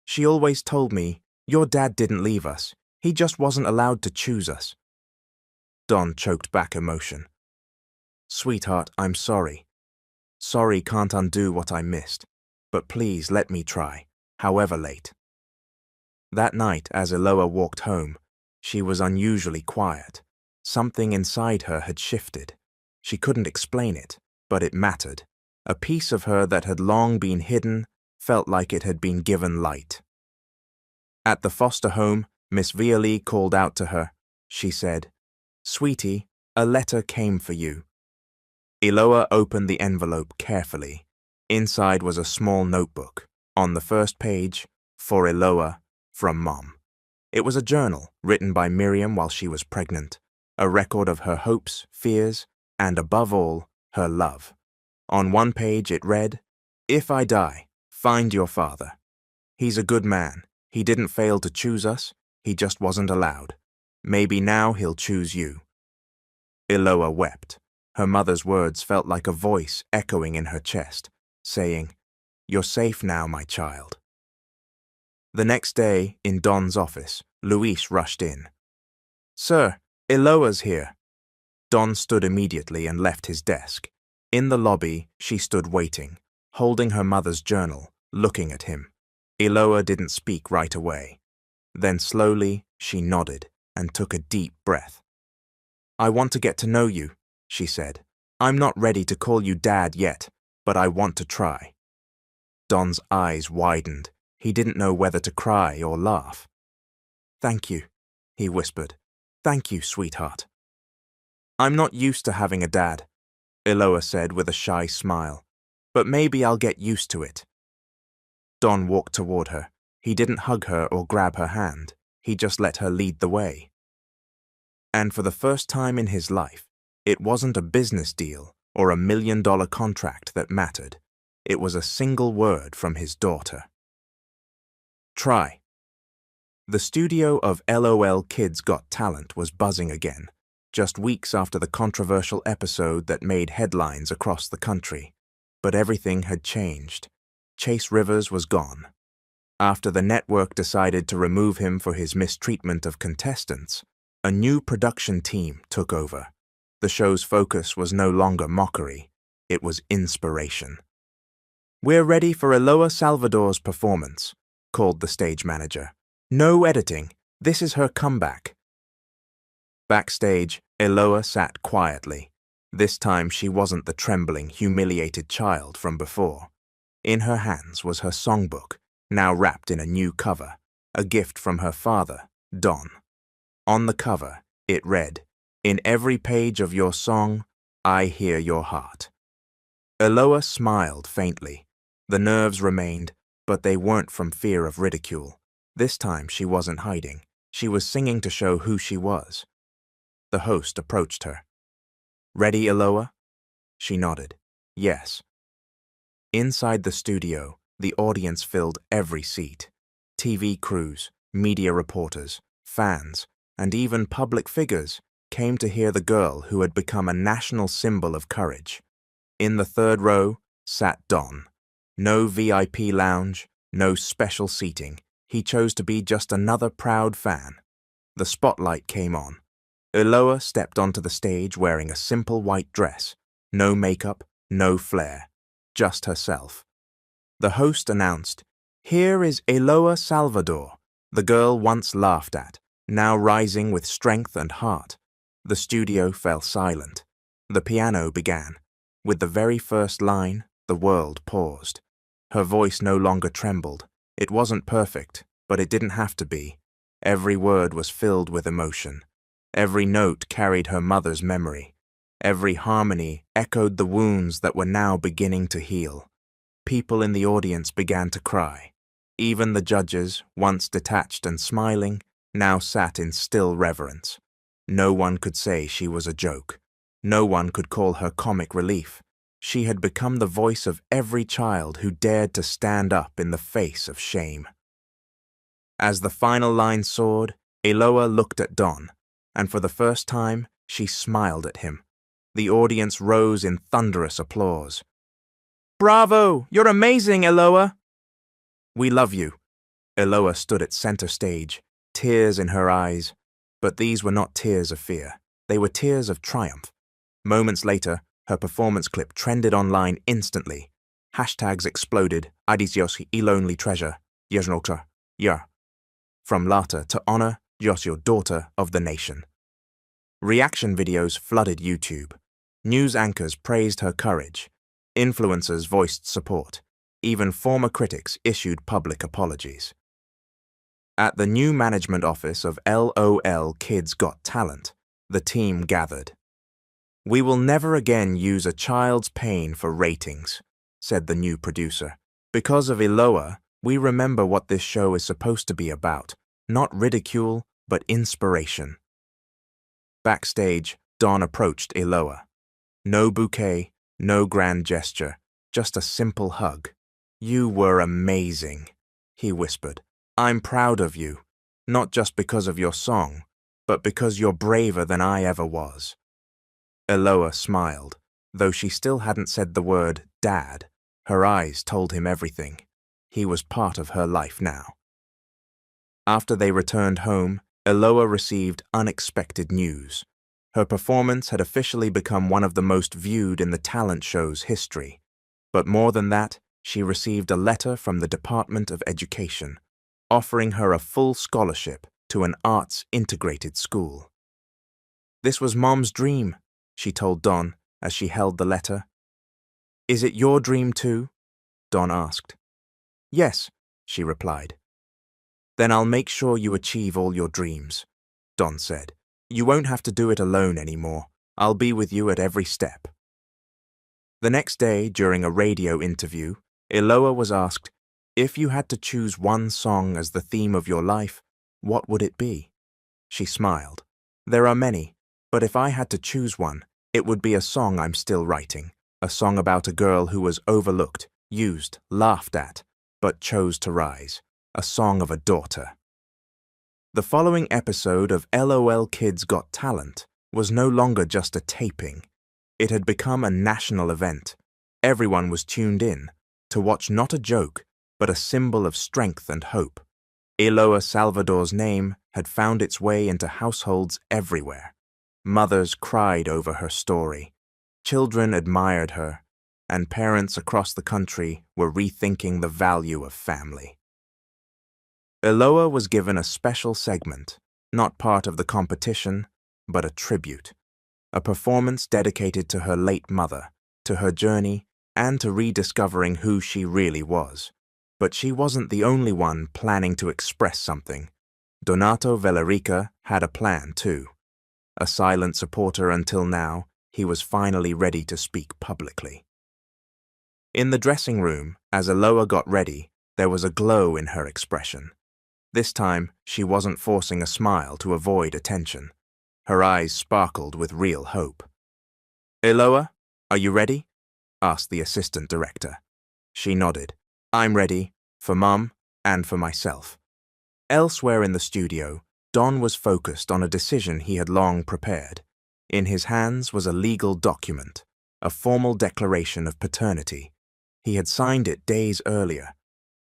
"She always told me, your dad didn't leave us. He just wasn't allowed to choose us." Don choked back emotion. "Sweetheart, I'm sorry. Sorry can't undo what I missed. But please let me try, however late." That night, as Eloa walked home, she was unusually quiet. Something inside her had shifted. She couldn't explain it, but it mattered. A piece of her that had long been hidden felt like it had been given light. At the foster home, Miss Violi called out to her. She said, "Sweetie, a letter came for you." Eloa opened the envelope carefully. Inside was a small notebook. On the first page, "For Eloa, from Mom." It was a journal written by Miriam while she was pregnant, a record of her hopes, fears, and above all, her love. On one page it read, "If I die, find your father. He's a good man. He didn't fail to choose us. He just wasn't allowed. Maybe now he'll choose you." Eloa wept. Her mother's words felt like a voice echoing in her chest, saying, "You're safe now, my child." The next day, in Don's office, Luis rushed in. "Sir, Eloa's here." Don stood immediately and left his desk. In the lobby, she stood waiting, holding her mother's journal, looking at him. Eloa didn't speak right away. Then slowly, she nodded and took a deep breath. "I want to get to know you," she said. "I'm not ready to call you Dad yet, but I want to try." Don's eyes widened. He didn't know whether to cry or laugh. "Thank you," he whispered. "Thank you, sweetheart." "I'm not used to having a dad. Eloa said with a shy smile. But maybe I'll get used to it. Don walked toward her. He didn't hug her or grab her hand. He just let her lead the way. And for the first time in his life, it wasn't a business deal or $1 million contract that mattered. It was a single word from his daughter. Try. The studio of LOL Kids Got Talent was buzzing again, just weeks after the controversial episode that made headlines across the country. But everything had changed. Chase Rivers was gone. After the network decided to remove him for his mistreatment of contestants, a new production team took over. The show's focus was no longer mockery, it was inspiration. "We're ready for Eloa Salvador's performance," called the stage manager. "No editing, this is her comeback." Backstage, Eloa sat quietly. This time she wasn't the trembling, humiliated child from before. In her hands was her songbook, now wrapped in a new cover, a gift from her father, Don. On the cover, it read, "In every page of your song, I hear your heart." Eloa smiled faintly. The nerves remained, but they weren't from fear of ridicule. This time she wasn't hiding. She was singing to show who she was. The host approached her. "Ready, Eloa?" She nodded. "Yes." Inside the studio, the audience filled every seat. TV crews, media reporters, fans, and even public figures came to hear the girl who had become a national symbol of courage. In the third row sat Don. No VIP lounge, no special seating. He chose to be just another proud fan. The spotlight came on. Eloa stepped onto the stage wearing a simple white dress. No makeup, no flair. Just herself. The host announced, "Here is Eloa Salvador," the girl once laughed at, now rising with strength and heart. The studio fell silent. The piano began. With the very first line, the world paused. Her voice no longer trembled. It wasn't perfect, but it didn't have to be. Every word was filled with emotion. Every note carried her mother's memory. Every harmony echoed the wounds that were now beginning to heal. People in the audience began to cry. Even the judges, once detached and smiling, now sat in still reverence. No one could say she was a joke. No one could call her comic relief. She had become the voice of every child who dared to stand up in the face of shame. As the final line soared, Eloa looked at Don, and for the first time, she smiled at him. The audience rose in thunderous applause. "Bravo! You're amazing, Eloa!" "We love you." Eloa stood at center stage, tears in her eyes. But these were not tears of fear. They were tears of triumph. Moments later, her performance clip trended online instantly. Hashtags exploded. "Adisios y lonely treasure. Yesnota. Yeah. From laughter to honor, Jos your daughter of the nation." Reaction videos flooded YouTube. News anchors praised her courage. Influencers voiced support. Even former critics issued public apologies. At the new management office of LOL Kids Got Talent, the team gathered. "We will never again use a child's pain for ratings," said the new producer. "Because of Eloa, we remember what this show is supposed to be about, not ridicule, but inspiration." Backstage, Don approached Eloa. No bouquet, no grand gesture, just a simple hug. "You were amazing," he whispered. "I'm proud of you, not just because of your song, but because you're braver than I ever was." Eloa smiled. Though she still hadn't said the word Dad, her eyes told him everything. He was part of her life now. After they returned home, Eloa received unexpected news. Her performance had officially become one of the most viewed in the talent show's history. But more than that, she received a letter from the Department of Education, offering her a full scholarship to an arts-integrated school. "This was Mom's dream," she told Don as she held the letter. "Is it your dream too?" Don asked. "Yes," she replied. "Then I'll make sure you achieve all your dreams," Don said. "You won't have to do it alone anymore. I'll be with you at every step." The next day, during a radio interview, Iloa was asked, "If you had to choose one song as the theme of your life, what would it be?" She smiled. "There are many, but if I had to choose one, it would be a song I'm still writing, a song about a girl who was overlooked, used, laughed at, but chose to rise, a song of a daughter." The following episode of LOL Kids Got Talent was no longer just a taping. It had become a national event. Everyone was tuned in to watch not a joke, but a symbol of strength and hope. Iloa Salvador's name had found its way into households everywhere. Mothers cried over her story. Children admired her, and parents across the country were rethinking the value of family. Iloa was given a special segment, not part of the competition, but a tribute, a performance dedicated to her late mother, to her journey, and to rediscovering who she really was. But she wasn't the only one planning to express something. Donato Vellarica had a plan too. A silent supporter until now, he was finally ready to speak publicly. In the dressing room, as Iloa got ready, there was a glow in her expression. This time, she wasn't forcing a smile to avoid attention. Her eyes sparkled with real hope. "Iloa, are you ready?" asked the assistant director. She nodded. "I'm ready, for Mum and for myself." Elsewhere in the studio, Don was focused on a decision he had long prepared. In his hands was a legal document, a formal declaration of paternity. He had signed it days earlier.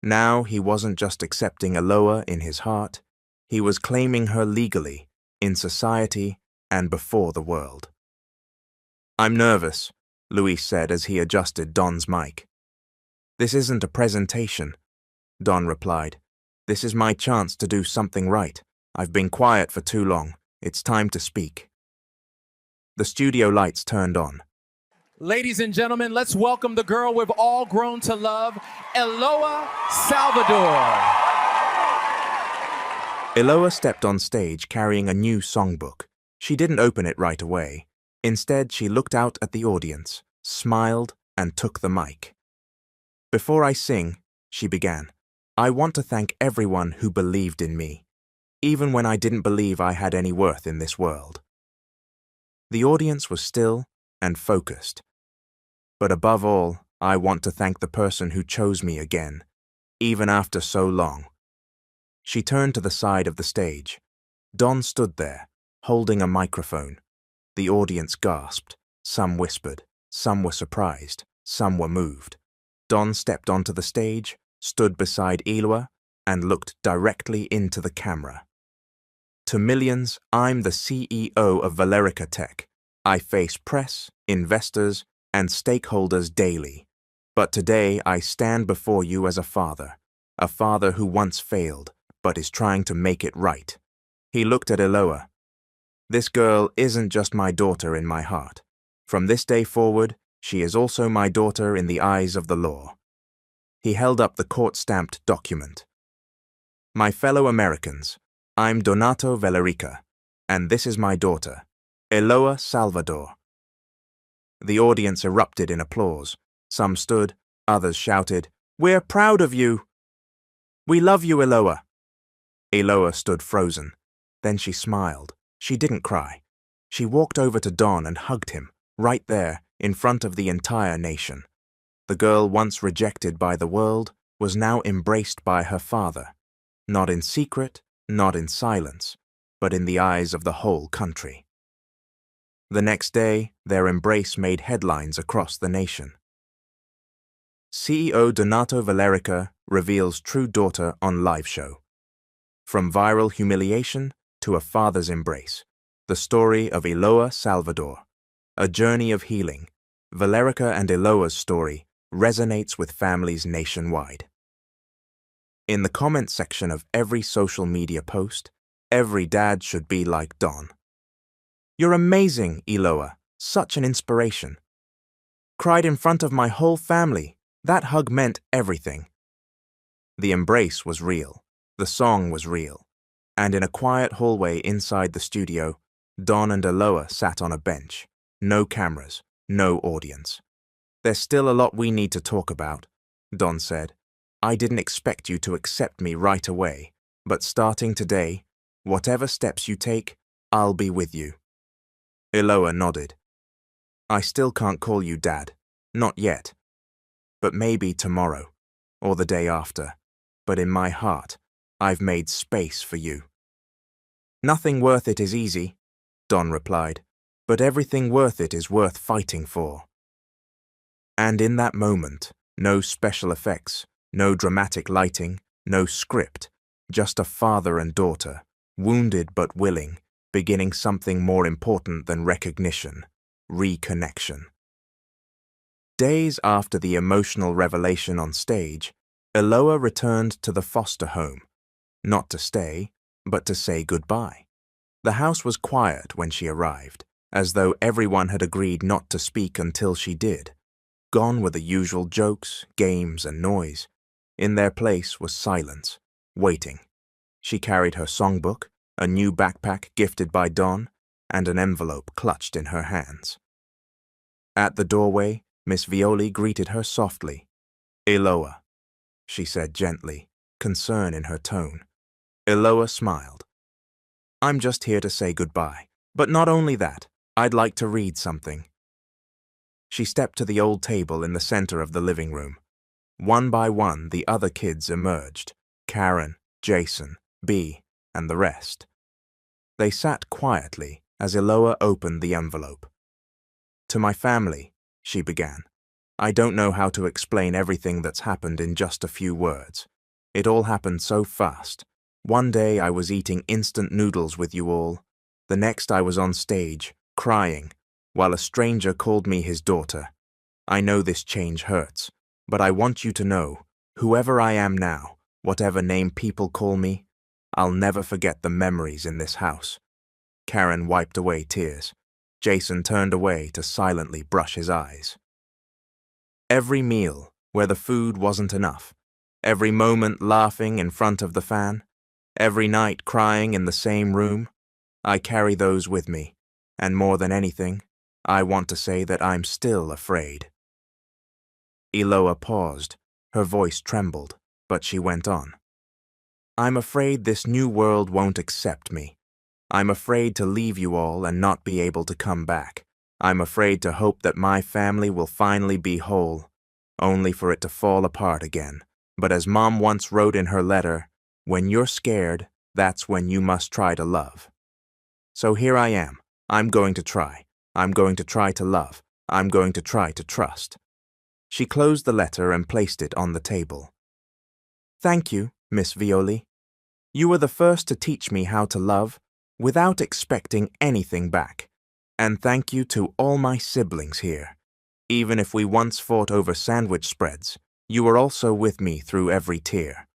Now he wasn't just accepting Iloa in his heart, he was claiming her legally, in society, and before the world. "I'm nervous," Luis said as he adjusted Don's mic. "This isn't a presentation," Don replied. "This is my chance to do something right. I've been quiet for too long. It's time to speak." The studio lights turned on. Ladies and gentlemen, let's welcome the girl we've all grown to love, Iloa Salvador. Iloa stepped on stage carrying a new songbook. She didn't open it right away. Instead, she looked out at the audience, smiled, and took the mic. "Before I sing," she began, "I want to thank everyone who believed in me, even when I didn't believe I had any worth in this world." The audience was still and focused. "But above all, I want to thank the person who chose me again, even after so long." She turned to the side of the stage. Don stood there, holding a microphone. The audience gasped. Some whispered. Some were surprised. Some were moved. Don stepped onto the stage, stood beside Iloa, and looked directly into the camera. "To millions, I'm the CEO of Vellarica Tech. I face press, investors, and stakeholders daily. But today I stand before you as a father who once failed, but is trying to make it right." He looked at Iloa. "This girl isn't just my daughter in my heart. From this day forward, she is also my daughter in the eyes of the law." He held up the court-stamped document. "My fellow Americans, I'm Donato Vellarica, and this is my daughter, Iloa Salvador." The audience erupted in applause. Some stood, others shouted, "We're proud of you! We love you, Iloa!" Iloa stood frozen. Then she smiled. She didn't cry. She walked over to Don and hugged him, right there, in front of the entire nation. The girl once rejected by the world was now embraced by her father, not in secret, not in silence, but in the eyes of the whole country. The next day, their embrace made headlines across the nation. CEO Donato Vellarica reveals true daughter on live show. From viral humiliation to a father's embrace, the story of Iloa Salvador, a journey of healing. Vellarica and Iloa's story resonates with families nationwide. In the comment section of every social media post, every dad should be like Don. "You're amazing, Iloa. Such an inspiration. Cried in front of my whole family. That hug meant everything." The embrace was real. The song was real. And in a quiet hallway inside the studio, Don and Iloa sat on a bench. No cameras, no audience. There's still a lot we need to talk about, Don said. I didn't expect you to accept me right away, but starting today, whatever steps you take, I'll be with you. Eloa nodded. I still can't call you Dad, not yet. But maybe tomorrow, or the day after. But in my heart, I've made space for you. Nothing worth it is easy, Don replied, but everything worth it is worth fighting for. And in that moment, no special effects, no dramatic lighting, no script, just a father and daughter, wounded but willing, beginning something more important than recognition, reconnection. Days after the emotional revelation on stage, Eloa returned to the foster home, not to stay, but to say goodbye. The house was quiet when she arrived, as though everyone had agreed not to speak until she did. Gone were the usual jokes, games, and noise. In their place was silence, waiting. She carried her songbook, a new backpack gifted by Don, and an envelope clutched in her hands. At the doorway, Miss Violi greeted her softly. Eloa, she said gently, concern in her tone. Eloa smiled. I'm just here to say goodbye, but not only that, I'd like to read something. She stepped to the old table in the center of the living room. One by one, the other kids emerged, Karen, Jason, B, and the rest. They sat quietly as Eloa opened the envelope. To my family, she began. I don't know how to explain everything that's happened in just a few words. It all happened so fast. One day I was eating instant noodles with you all. The next I was on stage, crying, while a stranger called me his daughter. I know this change hurts, but I want you to know, whoever I am now, whatever name people call me, I'll never forget the memories in this house. Karen wiped away tears. Jason turned away to silently brush his eyes. Every meal, where the food wasn't enough, every moment laughing in front of the fan, every night crying in the same room, I carry those with me, and more than anything, I want to say that I'm still afraid. Eloa paused. Her voice trembled, but she went on. I'm afraid this new world won't accept me. I'm afraid to leave you all and not be able to come back. I'm afraid to hope that my family will finally be whole, only for it to fall apart again. But as Mom once wrote in her letter, when you're scared, that's when you must try to love. So here I am. I'm going to try. I'm going to try to love. I'm going to try to trust. She closed the letter and placed it on the table. Thank you, Miss Violi. You were the first to teach me how to love without expecting anything back. And thank you to all my siblings here. Even if we once fought over sandwich spreads, you were also with me through every tear.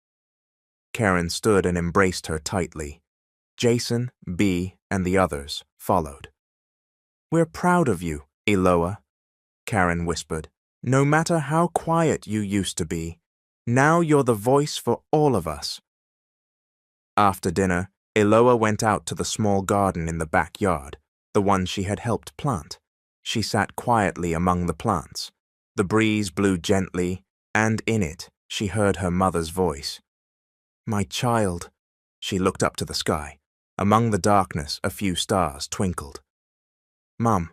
Karen stood and embraced her tightly. Jason, B, and the others followed. We're proud of you, Eloa, Karen whispered. No matter how quiet you used to be, now you're the voice for all of us. After dinner, Eloa went out to the small garden in the backyard, the one she had helped plant. She sat quietly among the plants. The breeze blew gently, and in it, she heard her mother's voice. My child. She looked up to the sky. Among the darkness, a few stars twinkled. Mum,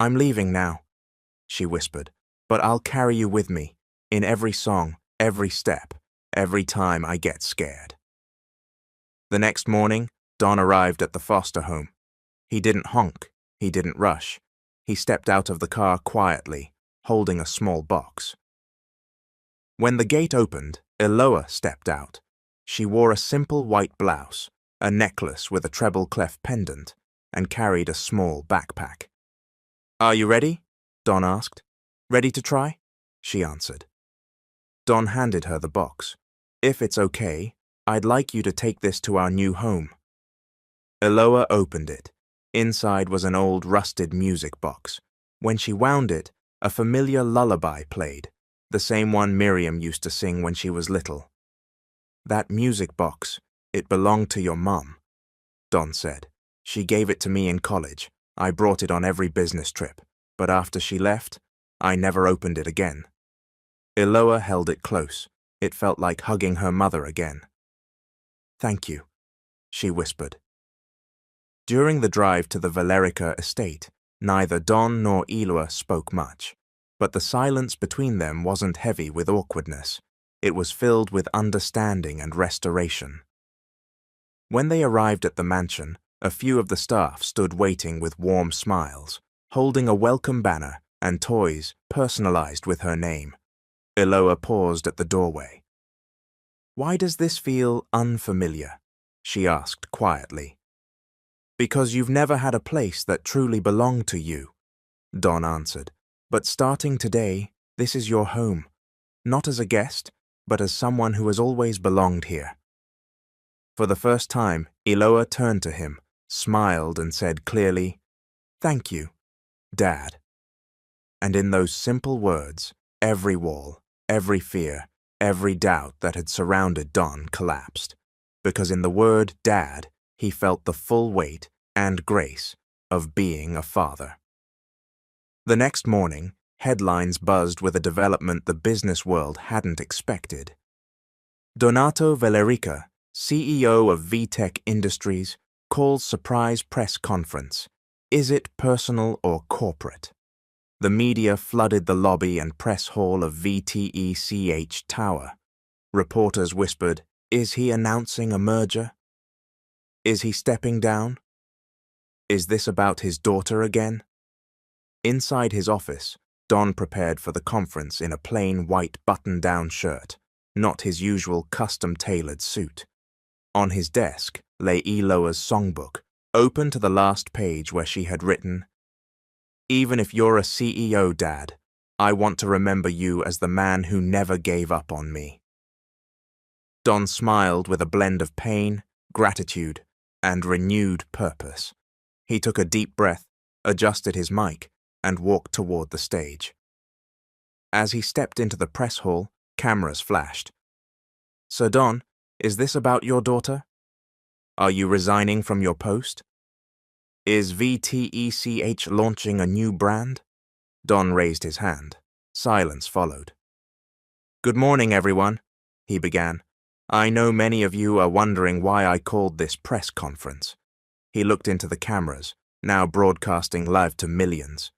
I'm leaving now, she whispered, but I'll carry you with me, in every song, every step, every time I get scared. The next morning, Don arrived at the foster home. He didn't honk, he didn't rush. He stepped out of the car quietly, holding a small box. When the gate opened, Eloa stepped out. She wore a simple white blouse, a necklace with a treble clef pendant, and carried a small backpack. Are you ready? Don asked. Ready to try? She answered. Don handed her the box. If it's okay, I'd like you to take this to our new home. Eloa opened it. Inside was an old rusted music box. When she wound it, a familiar lullaby played, the same one Miriam used to sing when she was little. That music box, it belonged to your mum, Don said. She gave it to me in college. I brought it on every business trip, but after she left, I never opened it again. Iloa held it close. It felt like hugging her mother again. Thank you, she whispered. During the drive to the Valerica estate, neither Don nor Iloa spoke much, but the silence between them wasn't heavy with awkwardness. It was filled with understanding and restoration. When they arrived at the mansion, a few of the staff stood waiting with warm smiles, holding a welcome banner and toys personalized with her name. Iloa paused at the doorway. "Why does this feel unfamiliar?" she asked quietly. "Because you've never had a place that truly belonged to you," Don answered. "But starting today, this is your home, not as a guest, but as someone who has always belonged here." For the first time, Iloa turned to him, smiled and said clearly, "Thank you, Dad." And in those simple words, every wall, every fear, every doubt that had surrounded Don collapsed, because in the word Dad, he felt the full weight and grace of being a father. The next morning, headlines buzzed with a development the business world hadn't expected. Donato Valerica, CEO of VTech Industries, calls surprise press conference. Is it personal or corporate? The media flooded the lobby and press hall of VTECH Tower. Reporters whispered, "Is he announcing a merger? Is he stepping down? Is this about his daughter again?" Inside his office, Don prepared for the conference in a plain white button-down shirt, not his usual custom-tailored suit. On his desk lay Iloa's songbook, open to the last page where she had written, "Even if you're a CEO, Dad, I want to remember you as the man who never gave up on me." Don smiled with a blend of pain, gratitude, and renewed purpose. He took a deep breath, adjusted his mic, and walked toward the stage. As he stepped into the press hall, cameras flashed. "Sir Don, is this about your daughter? Are you resigning from your post? Is VTECH launching a new brand?" Don raised his hand. Silence followed. "Good morning, everyone," he began. "I know many of you are wondering why I called this press conference." He looked into the cameras, now broadcasting live to millions.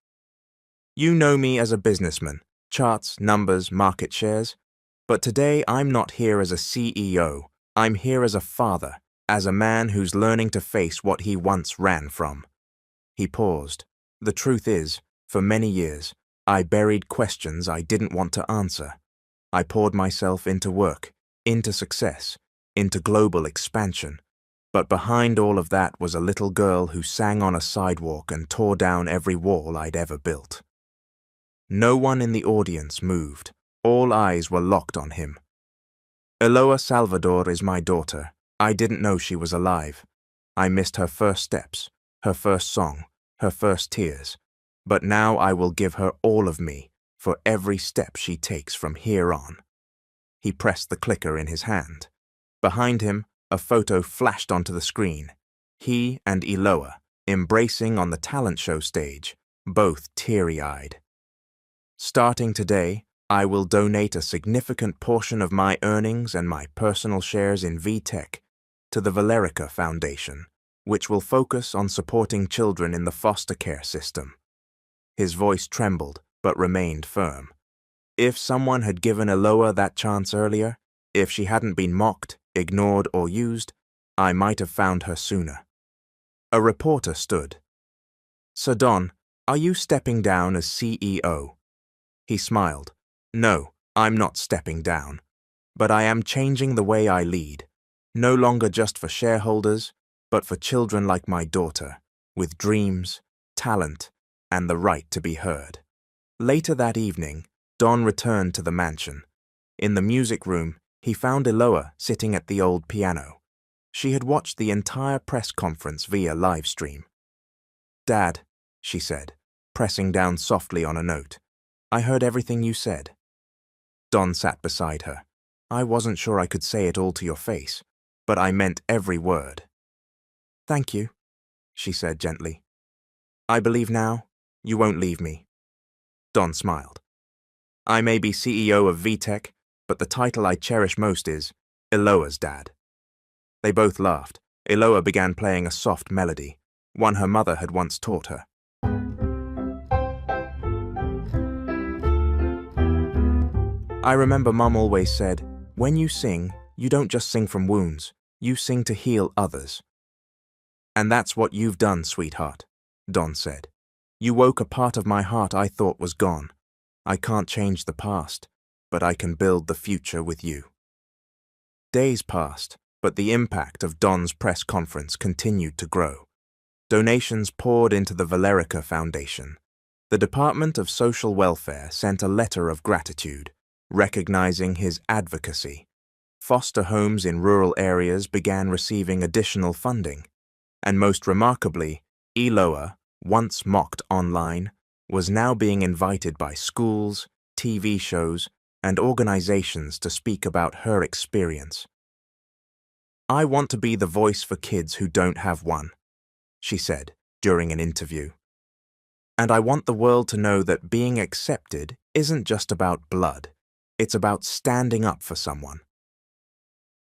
"You know me as a businessman, charts, numbers, market shares. But today I'm not here as a CEO. I'm here as a father, as a man who's learning to face what he once ran from." He paused. "The truth is, for many years, I buried questions I didn't want to answer. I poured myself into work, into success, into global expansion. But behind all of that was a little girl who sang on a sidewalk and tore down every wall I'd ever built." No one in the audience moved. All eyes were locked on him. "Iloa Salvador is my daughter. I didn't know she was alive. I missed her first steps, her first song, her first tears. But now I will give her all of me for every step she takes from here on." He pressed the clicker in his hand. Behind him, a photo flashed onto the screen. He and Iloa, embracing on the talent show stage, both teary-eyed. "Starting today, I will donate a significant portion of my earnings and my personal shares in VTech to the Valerica Foundation, which will focus on supporting children in the foster care system." His voice trembled, but remained firm. If someone had given Iloa that chance earlier, if she hadn't been mocked, ignored, or used, I might have found her sooner. A reporter stood. "Sir Don, are you stepping down as CEO?" He smiled. "No, I'm not stepping down. But I am changing the way I lead. No longer just for shareholders, but for children like my daughter, with dreams, talent, and the right to be heard." Later that evening, Don returned to the mansion. In the music room, he found Iloa sitting at the old piano. She had watched the entire press conference via live stream. "Dad," she said, pressing down softly on a note, "I heard everything you said." Don sat beside her. "I wasn't sure I could say it all to your face, but I meant every word." "Thank you," she said gently. "I believe now you won't leave me." Don smiled. I may be CEO of VTech, but the title I cherish most is Eloa's dad. They both laughed. Eloa began playing a soft melody, one her mother had once taught her. I remember Mum always said, when you sing, you don't just sing from wounds, you sing to heal others. And that's what you've done, sweetheart, Don said. You woke a part of my heart I thought was gone. I can't change the past, but I can build the future with you. Days passed, but the impact of Don's press conference continued to grow. Donations poured into the Valerica Foundation. The Department of Social Welfare sent a letter of gratitude, recognizing his advocacy. Foster homes in rural areas began receiving additional funding, and most remarkably, Eloa, once mocked online, was now being invited by schools, TV shows, and organizations to speak about her experience. I want to be the voice for kids who don't have one, she said during an interview. And I want the world to know that being accepted isn't just about blood, it's about standing up for someone.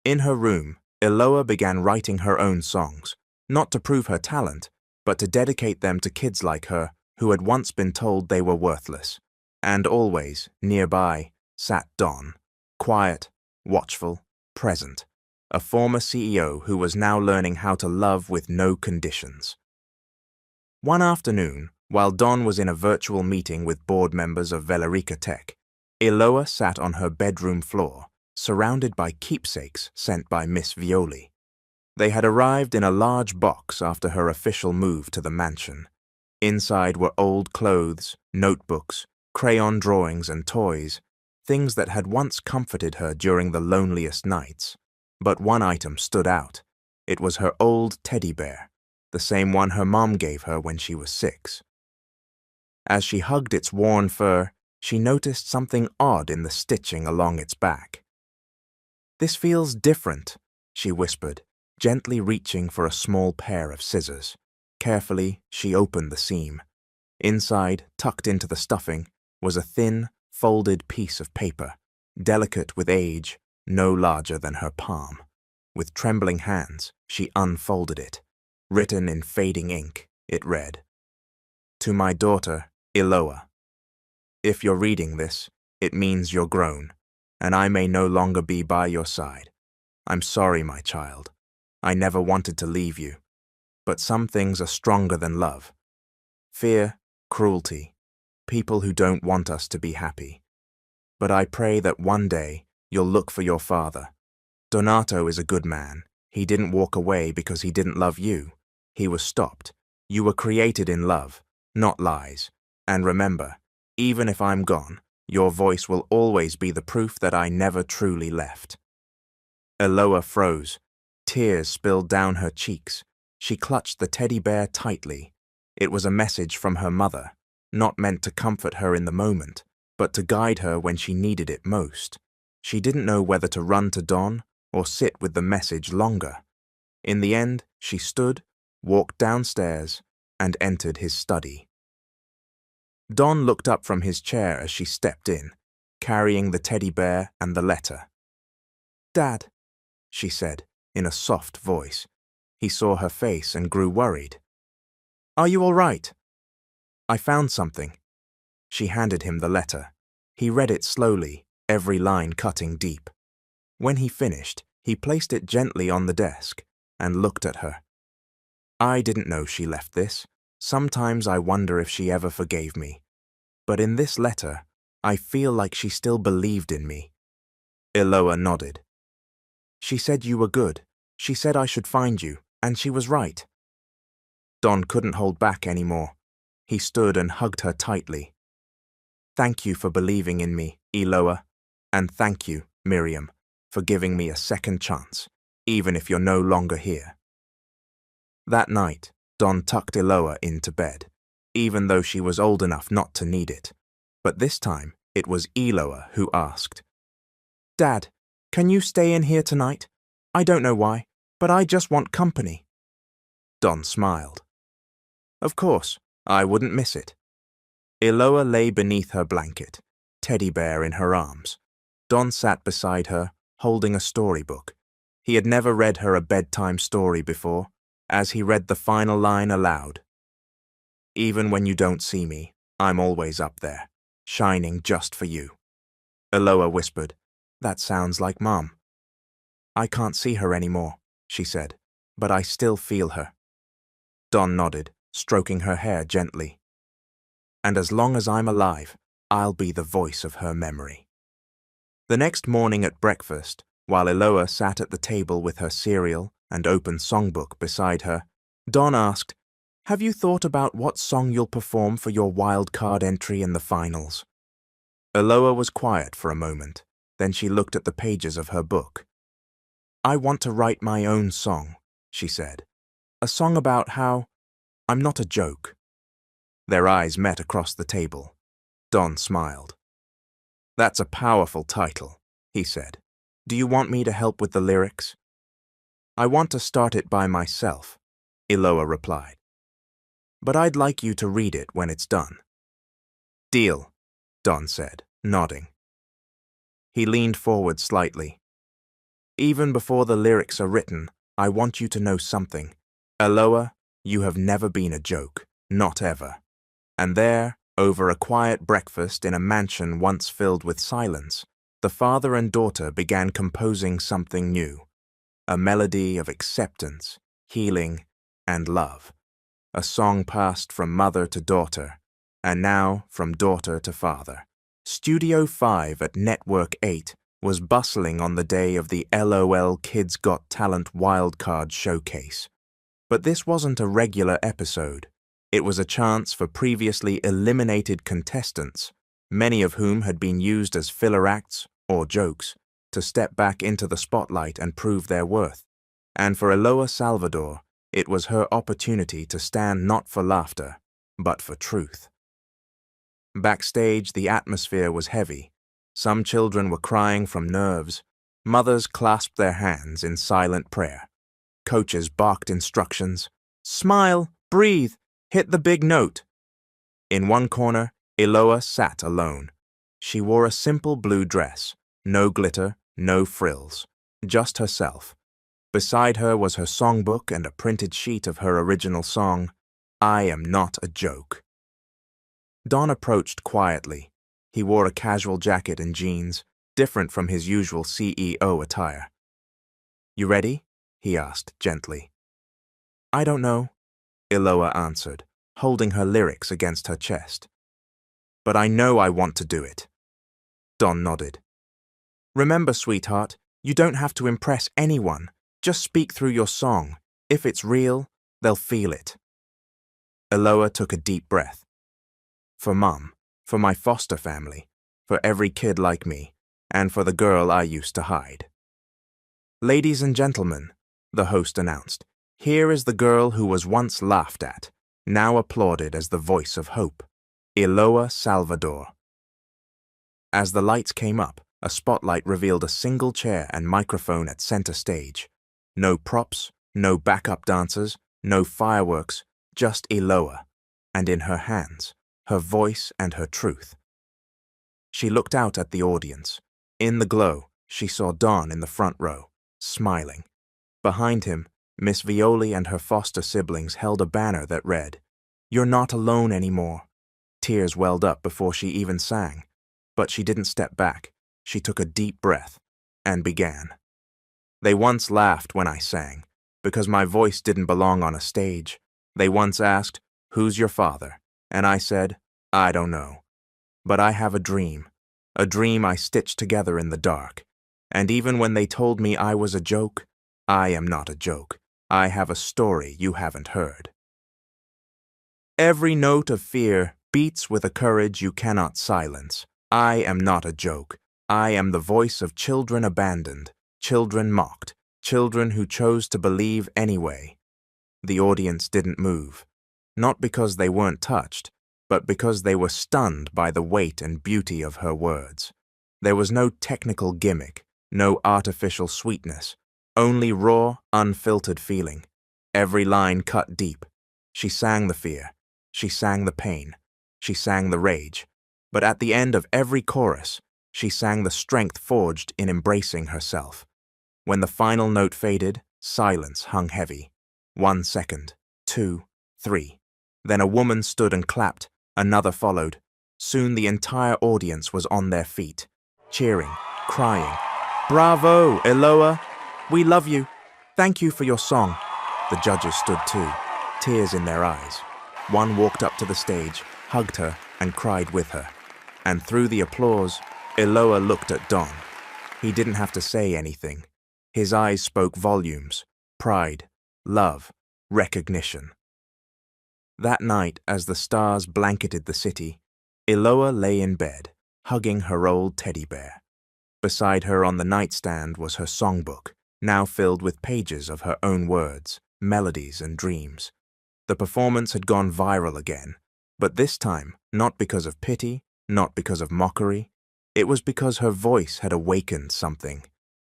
In her room, Eloa began writing her own songs, not to prove her talent, but to dedicate them to kids like her who had once been told they were worthless. And always, nearby, sat Don, quiet, watchful, present, a former CEO who was now learning how to love with no conditions. One afternoon, while Don was in a virtual meeting with board members of Valerica Tech, Eloa sat on her bedroom floor, surrounded by keepsakes sent by Miss Violi. They had arrived in a large box after her official move to the mansion. Inside were old clothes, notebooks, crayon drawings and toys, things that had once comforted her during the loneliest nights. But one item stood out. It was her old teddy bear, the same one her mom gave her when she was 6. As she hugged its worn fur, she noticed something odd in the stitching along its back. "This feels different," she whispered, gently reaching for a small pair of scissors. Carefully, she opened the seam. Inside, tucked into the stuffing, was a thin, folded piece of paper, delicate with age, no larger than her palm. With trembling hands, she unfolded it. Written in fading ink, it read, "To my daughter, Eloa. If you're reading this, it means you're grown, and I may no longer be by your side. I'm sorry, my child. I never wanted to leave you. But some things are stronger than love. Fear, cruelty, people who don't want us to be happy. But I pray that one day you'll look for your father. Donato is a good man. He didn't walk away because he didn't love you. He was stopped. You were created in love, not lies. And remember, even if I'm gone, your voice will always be the proof that I never truly left." Eloa froze. Tears spilled down her cheeks. She clutched the teddy bear tightly. It was a message from her mother, not meant to comfort her in the moment, but to guide her when she needed it most. She didn't know whether to run to Don or sit with the message longer. In the end, she stood, walked downstairs, and entered his study. Don looked up from his chair as she stepped in, carrying the teddy bear and the letter. "Dad," she said, in a soft voice. He saw her face and grew worried. "Are you all right?" "I found something." She handed him the letter. He read it slowly, every line cutting deep. When he finished, he placed it gently on the desk and looked at her. "I didn't know she left this. Sometimes I wonder if she ever forgave me. But in this letter, I feel like she still believed in me." Eloa nodded. "She said you were good. She said I should find you, and she was right." Don couldn't hold back anymore. He stood and hugged her tightly. "Thank you for believing in me, Eloa, and thank you, Miriam, for giving me a second chance, even if you're no longer here." That night, Don tucked Eloa into bed, even though she was old enough not to need it. But this time, it was Eloa who asked, "Dad, can you stay in here tonight? I don't know why, but I just want company." Don smiled. "Of course, I wouldn't miss it." Eloa lay beneath her blanket, teddy bear in her arms. Don sat beside her, holding a storybook. He had never read her a bedtime story before, as he read the final line aloud. "Even when you don't see me, I'm always up there, shining just for you." Eloa whispered, "That sounds like Mom." "I can't see her anymore," she said, "but I still feel her." Don nodded, stroking her hair gently. "And as long as I'm alive, I'll be the voice of her memory." The next morning at breakfast, while Eloa sat at the table with her cereal and open songbook beside her, Don asked, "Have you thought about what song you'll perform for your wild card entry in the finals?" Eloa was quiet for a moment, then she looked at the pages of her book. "I want to write my own song," she said. "A song about how I'm not a joke." Their eyes met across the table. Don smiled. "That's a powerful title," he said. "Do you want me to help with the lyrics?" "I want to start it by myself," Eloa replied. "But I'd like you to read it when it's done." "Deal," Don said, nodding. He leaned forward slightly. "Even before the lyrics are written, I want you to know something. Eloa, you have never been a joke, not ever." And there, over a quiet breakfast in a mansion once filled with silence, the father and daughter began composing something new, a melody of acceptance, healing, and love, a song passed from mother to daughter, and now from daughter to father. Studio 5 at Network 8 was bustling on the day of the LOL Kids Got Talent Wildcard Showcase. But this wasn't a regular episode. It was a chance for previously eliminated contestants, many of whom had been used as filler acts or jokes, to step back into the spotlight and prove their worth. And for Eloa Salvador, it was her opportunity to stand not for laughter, but for truth. Backstage, the atmosphere was heavy. Some children were crying from nerves. Mothers clasped their hands in silent prayer. Coaches barked instructions. "Smile, breathe, hit the big note." In one corner, Eloa sat alone. She wore a simple blue dress, no glitter, no frills, just herself. Beside her was her songbook and a printed sheet of her original song, "I Am Not a Joke." Don approached quietly. He wore a casual jacket and jeans, different from his usual CEO attire. "You ready?" he asked gently. "I don't know," Eloa answered, holding her lyrics against her chest. "But I know I want to do it." Don nodded. "Remember, sweetheart, you don't have to impress anyone. Just speak through your song. If it's real, they'll feel it." Eloa took a deep breath. "For Mum, for my foster family, for every kid like me, and for the girl I used to hide." "Ladies and gentlemen," the host announced, "here is the girl who was once laughed at, now applauded as the voice of hope, Eloa Salvador." As the lights came up, a spotlight revealed a single chair and microphone at center stage. No props, no backup dancers, no fireworks, just Eloa, and in her hands, her voice and her truth. She looked out at the audience. In the glow, she saw Don in the front row, smiling. Behind him, Miss Violi and her foster siblings held a banner that read, "You're not alone anymore." Tears welled up before she even sang, but she didn't step back. She took a deep breath and began. "They once laughed when I sang, because my voice didn't belong on a stage. They once asked, 'Who's your father?' And I said, 'I don't know. But I have a dream I stitched together in the dark. And even when they told me I was a joke, I am not a joke. I have a story you haven't heard. Every note of fear beats with a courage you cannot silence. I am not a joke. I am the voice of children abandoned, children mocked, children who chose to believe anyway." The audience didn't move, not because they weren't touched, but because they were stunned by the weight and beauty of her words. There was no technical gimmick, no artificial sweetness, only raw, unfiltered feeling. Every line cut deep. She sang the fear. She sang the pain. she sang the rage, but at the end of every chorus, she sang the strength forged in embracing herself. When the final note faded, silence hung heavy. 1 second, 2, 3. Then a woman stood and clapped, another followed. Soon the entire audience was on their feet, cheering, crying. "Bravo, Eloa! We love you! Thank you for your song." The judges stood too, tears in their eyes. One walked up to the stage, hugged her, and cried with her. And through the applause, Eloa looked at Don. He didn't have to say anything. His eyes spoke volumes: pride, love, recognition. That night, as the stars blanketed the city, Eloa lay in bed, hugging her old teddy bear. Beside her on the nightstand was her songbook, now filled with pages of her own words, melodies, and dreams. The performance had gone viral again, but this time not because of pity, not because of mockery. It was because her voice had awakened something.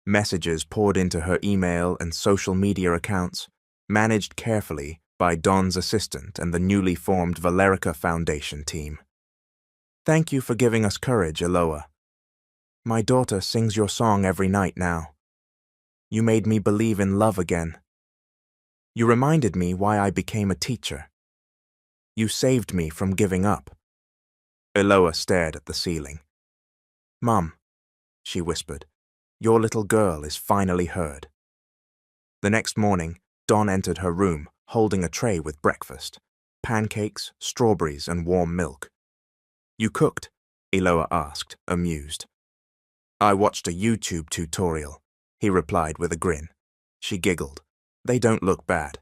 Messages poured into her email and social media accounts, managed carefully by Don's assistant and the newly formed Valerica Foundation team. "Thank you for giving us courage, Eloa. My daughter sings your song every night now. You made me believe in love again. You reminded me why I became a teacher. You saved me from giving up." Eloa stared at the ceiling. "Mum," she whispered, "your little girl is finally heard." The next morning, Don entered her room, holding a tray with breakfast: pancakes, strawberries, and warm milk. "You cooked?" Eloa asked, amused. "I watched a YouTube tutorial," he replied with a grin. She giggled. "They don't look bad."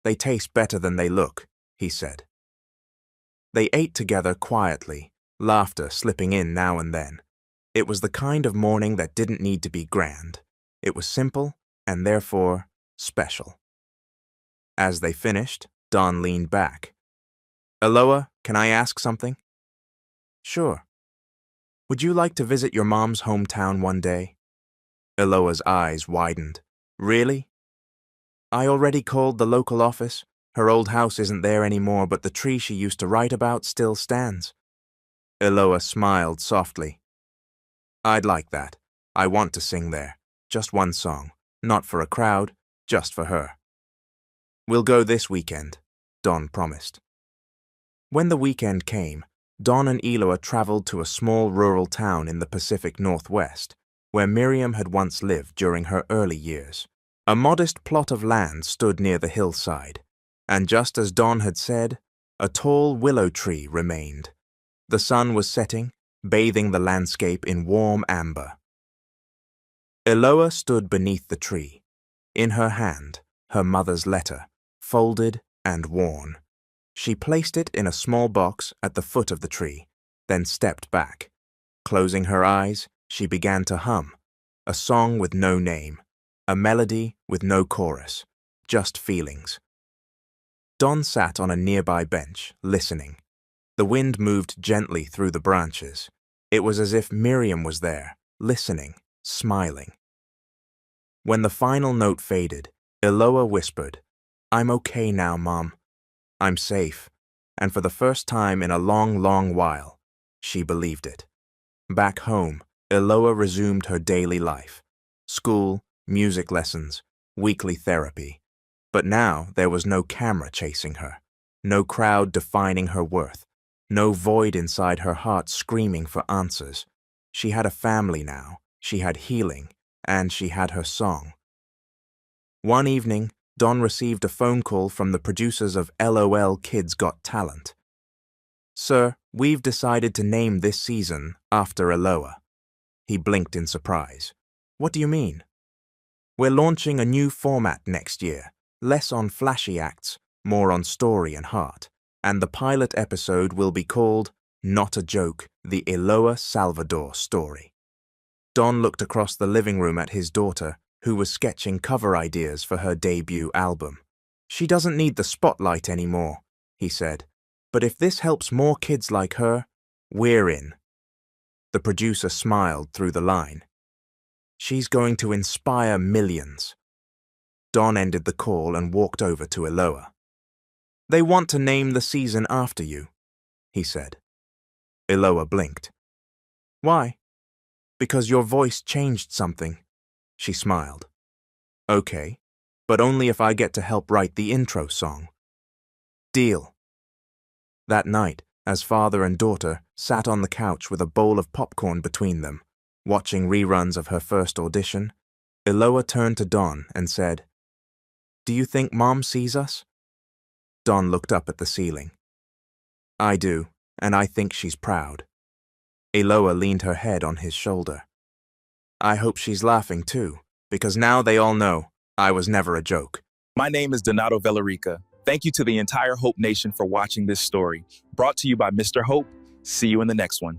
"They taste better than they look," he said. They ate together quietly, laughter slipping in now and then. It was the kind of morning that didn't need to be grand. It was simple and therefore special. As they finished, Don leaned back. "Eloa, can I ask something?" "Sure. Would you like to visit your mom's hometown one day?" Eloa's eyes widened. "Really?" "I already called the local office. Her old house isn't there anymore, but the tree she used to write about still stands." Eloa smiled softly. "I'd like that. I want to sing there. Just one song. Not for a crowd, just for her." "We'll go this weekend," Don promised. When the weekend came, Don and Eloa traveled to a small rural town in the Pacific Northwest, where Miriam had once lived during her early years. A modest plot of land stood near the hillside, and just as Don had said, a tall willow tree remained. The sun was setting, bathing the landscape in warm amber. Eloa stood beneath the tree, in her hand, her mother's letter, folded and worn. She placed it in a small box at the foot of the tree, then stepped back. Closing her eyes, she began to hum, a song with no name, a melody with no chorus, just feelings. Don sat on a nearby bench, listening. The wind moved gently through the branches. It was as if Miriam was there, listening, smiling. When the final note faded, Eloa whispered, "I'm okay now, Mom. I'm safe." And for the first time in a long, long while, she believed it. Back home, Eloa resumed her daily life: school, music lessons, weekly therapy. But now there was no camera chasing her, no crowd defining her worth, no void inside her heart screaming for answers. She had a family now, she had healing, and she had her song. One evening, Don received a phone call from the producers of LOL Kids Got Talent. "Sir, we've decided to name this season after Eloa." He blinked in surprise. "What do you mean?" "We're launching a new format next year, less on flashy acts, more on story and heart, and the pilot episode will be called Not a Joke, the Eloa Salvador Story." Don looked across the living room at his daughter, who was sketching cover ideas for her debut album. "She doesn't need the spotlight anymore," he said, "but if this helps more kids like her, we're in." The producer smiled through the line. "She's going to inspire millions." Don ended the call and walked over to Eloa. "They want to name the season after you." he said. Eloa blinked. Why? Because your voice changed something, she smiled. Okay, but only if I get to help write the intro song. Deal. That night, as father and daughter sat on the couch with a bowl of popcorn between them, watching reruns of her first audition, Eloa turned to Don and said, Do you think Mom sees us? Don looked up at the ceiling. I do, and I think she's proud. Eloa leaned her head on his shoulder. I hope she's laughing too, because now they all know I was never a joke. My name is Donato Villarica. Thank you to the entire Hope Nation for watching this story. Brought to you by Mr. Hope. See you in the next one.